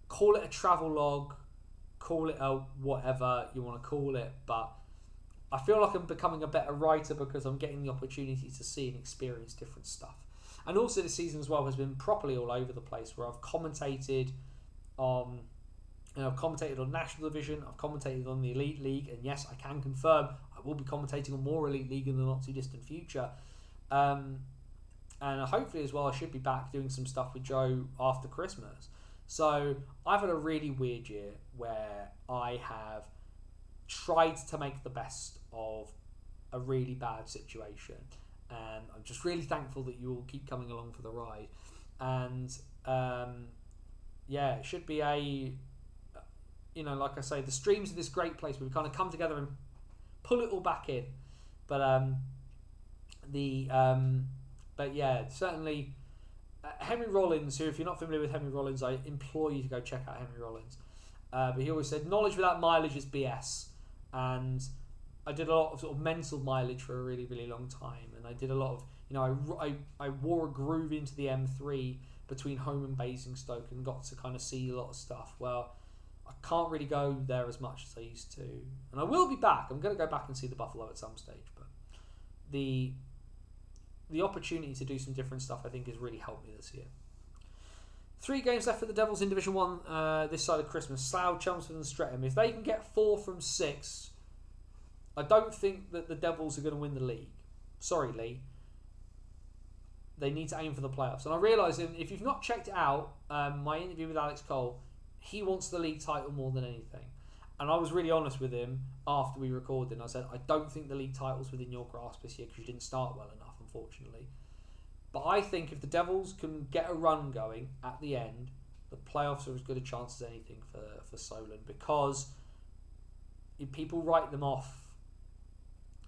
Speaker 3: call it a travel log, call it a whatever you want to call it, but I feel like I'm becoming a better writer because I'm getting the opportunity to see and experience different stuff. And also this season as well has been properly all over the place, where I've commentated on National Division, I've commentated on the Elite League, and yes, I can confirm I will be commentating on more Elite League in the not too distant future. And hopefully as well, I should be back doing some stuff with Joe after Christmas. So I've had a really weird year where I have tried to make the best of a really bad situation, and I'm just really thankful that you all keep coming along for the ride. And it should be like I say, the streams are this great place where we kind of come together and pull it all back in. But yeah, certainly Henry Rollins, who, if you're not familiar with Henry Rollins, I implore you to go check out Henry Rollins. But he always said, knowledge without mileage is BS. And I did a lot of sort of mental mileage for a really, really long time. And I did a lot of, I wore a groove into the M3 between home and Basingstoke and got to kind of see a lot of stuff. Well, I can't really go there as much as I used to. And I will be back. I'm going to go back and see the Buffalo at some stage. But the opportunity to do some different stuff, I think, has really helped me this year. 3 games left for the Devils in Division 1 this side of Christmas. Slough, Chelmsford and Streatham. If they can get 4 from 6, I don't think that the Devils are going to win the league. Sorry, Lee. they need to aim for the playoffs. And I realise if you've not checked it out, my interview with Alex Cole, he wants the league title more than anything. And I was really honest with him after we recorded. And I said, I don't think the league title's within your grasp this year because you didn't start well enough, unfortunately. But I think if the Devils can get a run going at the end, the playoffs are as good a chance as anything for Solent, because if people write them off.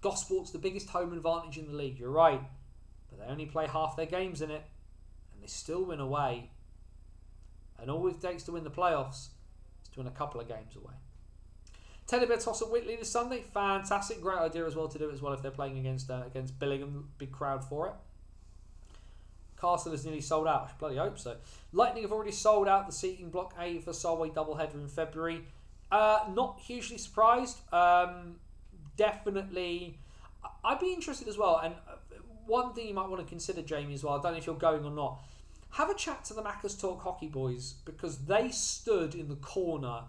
Speaker 3: Gosport's the biggest home advantage in the league, you're right. But they only play half their games in it, and they still win away. And all it takes to win the playoffs is to win a couple of games away. Teddy Bear toss at Whitley this Sunday. Fantastic. Great idea as well to do it as well if they're playing against Billingham. Big crowd for it. Castle is nearly sold out. I should bloody hope so. Lightning have already sold out the seating block A for Solway doubleheader in February. Not hugely surprised. Definitely. I'd be interested as well. And one thing you might want to consider, Jamie, as well. I don't know if you're going or not. Have a chat to the Maccas Talk Hockey boys, because they stood in the corner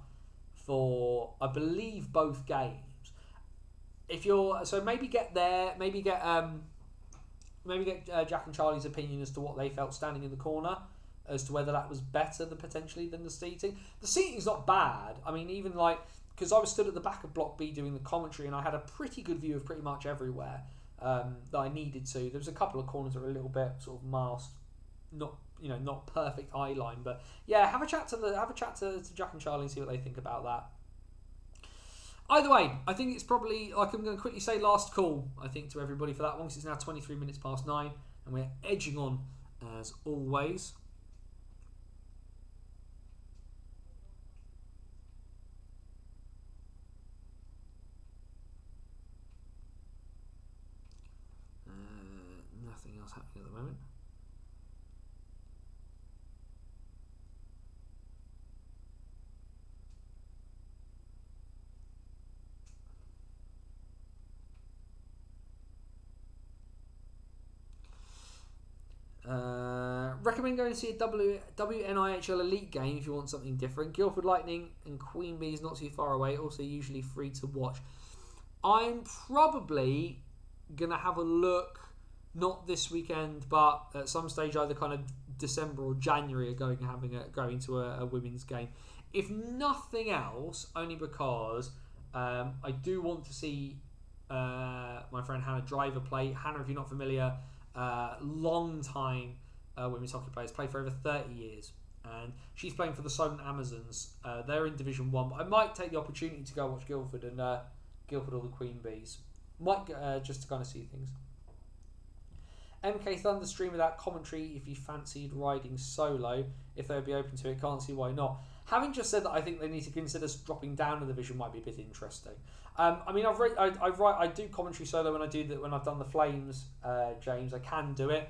Speaker 3: for, I believe, both games. If you're maybe get Jack and Charlie's opinion as to what they felt standing in the corner, as to whether that was better than the seating. The seating's not bad. I mean, even because I was stood at the back of Block B doing the commentary, and I had a pretty good view of pretty much everywhere that I needed to. There was a couple of corners that were a little bit sort of masked, not perfect eye line, but yeah, have a chat to Jack and Charlie and see what they think about that. Either way, I think it's probably, I'm going to quickly say last call, I think, to everybody for that one, because it's now 23 minutes past 9, and we're edging on as always. Nothing else happening at the moment. Recommend going to see a WNIHL Elite game if you want something different. Guildford Lightning and Queen Bee is not too far away, also usually free to watch. I'm probably going to have a look, not this weekend, but at some stage either kind of December or January, going to a women's game. If nothing else, only because I do want to see my friend Hannah Driver play. Hannah, if you're not familiar, long time women's hockey players, played for over 30 years, and she's playing for the Solent Amazons. They're in Division 1, but I might take the opportunity to go watch Guildford or the Queen Bees. Might just to kind of see things. MK Thunder stream without commentary if you fancied riding solo, if they would be open to it. Can't see why not. Having just said that, I think they need to consider dropping down a division might be a bit interesting. I mean, I do commentary solo when I've done the Flames, James. I can do it.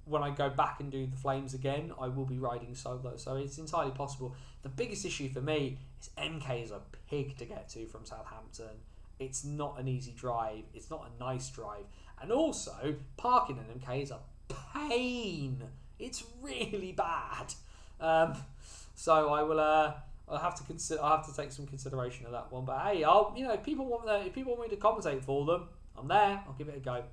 Speaker 3: When I go back and do the Flames again, I will be riding solo, so it's entirely possible. The biggest issue for me is MK is a pig to get to from Southampton. It's not an easy drive. It's not a nice drive. And also, parking in MK is a pain. It's really bad. So I will. I'll have to consider. I'll have to take some consideration of that one. But hey, if people want me to compensate for them, I'm there. I'll give it a go.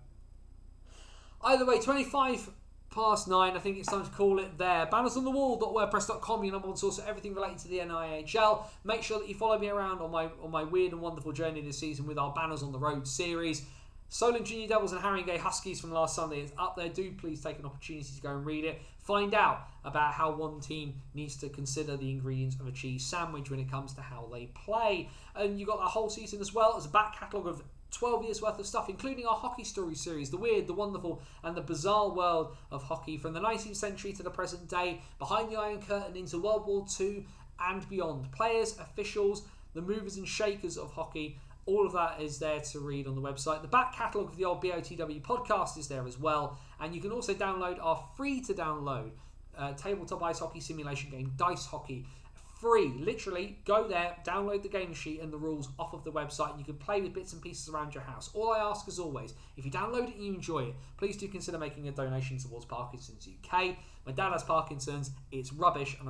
Speaker 3: Either way, 25 past 9. I think it's time to call it there. Bannersonthewall.wordpress.com, your number one source for everything related to the NIHL. Make sure that you follow me around on my weird and wonderful journey this season with our Banners on the Road series. Solent Junior Devils and Haringey Huskies from last Sunday is up there. Do please take an opportunity to go and read it. Find out about how one team needs to consider the ingredients of a cheese sandwich when it comes to how they play. And you've got that whole season as well as a back catalogue of 12 years worth of stuff, including our Hockey Story series, the weird, the wonderful and the bizarre world of hockey from the 19th century to the present day, behind the Iron Curtain into World War II and beyond. Players, officials, the movers and shakers of hockey, all of that is there to read on the website. The back catalogue of the old BOTW podcast is there as well, and you can also download our free to download tabletop ice hockey simulation game, Dice Hockey. Free, literally, go there, download the game sheet and the rules off of the website, and you can play with bits and pieces around your house. All I ask, as always, if you download it and you enjoy it, please do consider making a donation towards Parkinson's UK. My dad has Parkinson's, it's rubbish, and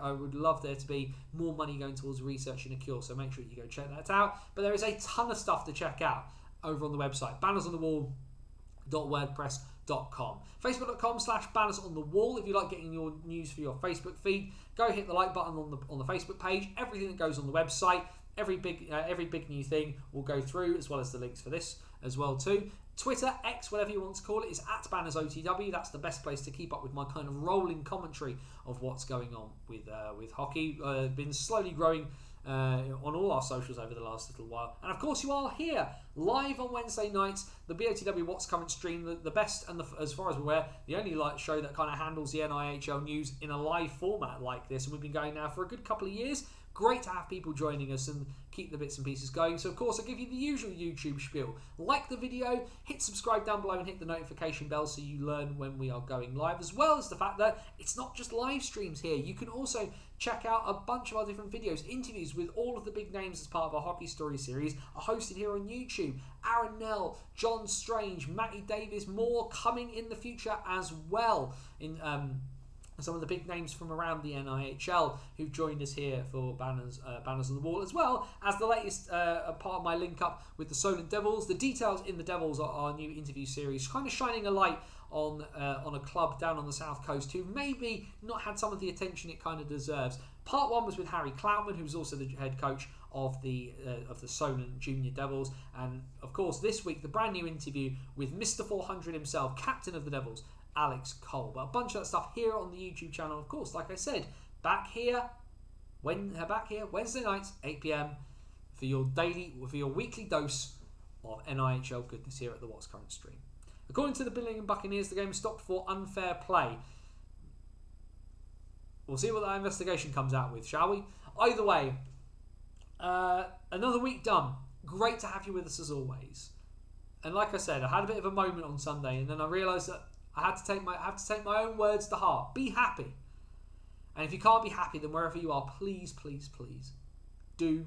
Speaker 3: I would love there to be more money going towards researching a cure, so make sure you go check that out. But there is a ton of stuff to check out over on the website, bannersonthewall.wordpress.com. Facebook.com/banners on the wall. If you like getting your news for your Facebook feed, go hit the like button on the Facebook page. Everything that goes on the website, every big new thing will go through, as well as the links for this as well too. Twitter, X, whatever you want to call it, is @BannersOTW. That's the best place to keep up with my kind of rolling commentary of what's going on with hockey. Been slowly growing on all our socials over the last little while. And of course you are here live on Wednesday nights, the BOTW What's Current stream, the best and as far as we're aware, the only show that kind of handles the NIHL news in a live format like this. And we've been going now for a good couple of years. Great to have people joining us and keep the bits and pieces going. So of course I'll give you the usual YouTube spiel. Like the video, hit subscribe down below and hit the notification bell so you learn when we are going live, as well as the fact that it's not just live streams here. You can also check out a bunch of our different videos. Interviews with all of the big names as part of our Hockey Story series are hosted here on YouTube. Aaron Nell, John Strange, Matty Davis, more coming in the future as well. Some of the big names from around the NIHL who've joined us here for Banners on the Wall, as well as the latest part of my link up with the Solent Devils. The details in the Devils are our new interview series, kind of shining a light on a club down on the south coast who maybe not had some of the attention it kind of deserves. Part 1 was with Harry Cloutman, who was also the head coach of the Solent Junior Devils, and of course this week the brand new interview with Mr. 400 himself, captain of the Devils, Alex Cole. But a bunch of that stuff here on the YouTube channel, of course, like I said, back here Wednesday nights 8 PM for your weekly dose of NIHL goodness here at the What's Current stream. According to the Billingham Buccaneers, the game stopped for unfair play. We'll see what that investigation comes out with, shall we? Either way, another week done. Great to have you with us as always. And like I said, I had a bit of a moment on Sunday, and then I realised that I have to take my own words to heart. Be happy. And if you can't be happy, then wherever you are, please, please, please do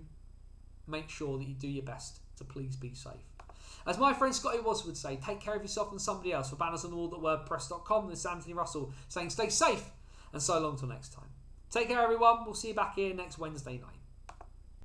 Speaker 3: make sure that you do your best to please be safe. As my friend Scotty Watts would say, take care of yourself and somebody else. For bannersonthewall.wordpress.com, this is Anthony Russell saying stay safe and so long till next time. Take care everyone. We'll see you back here next Wednesday night.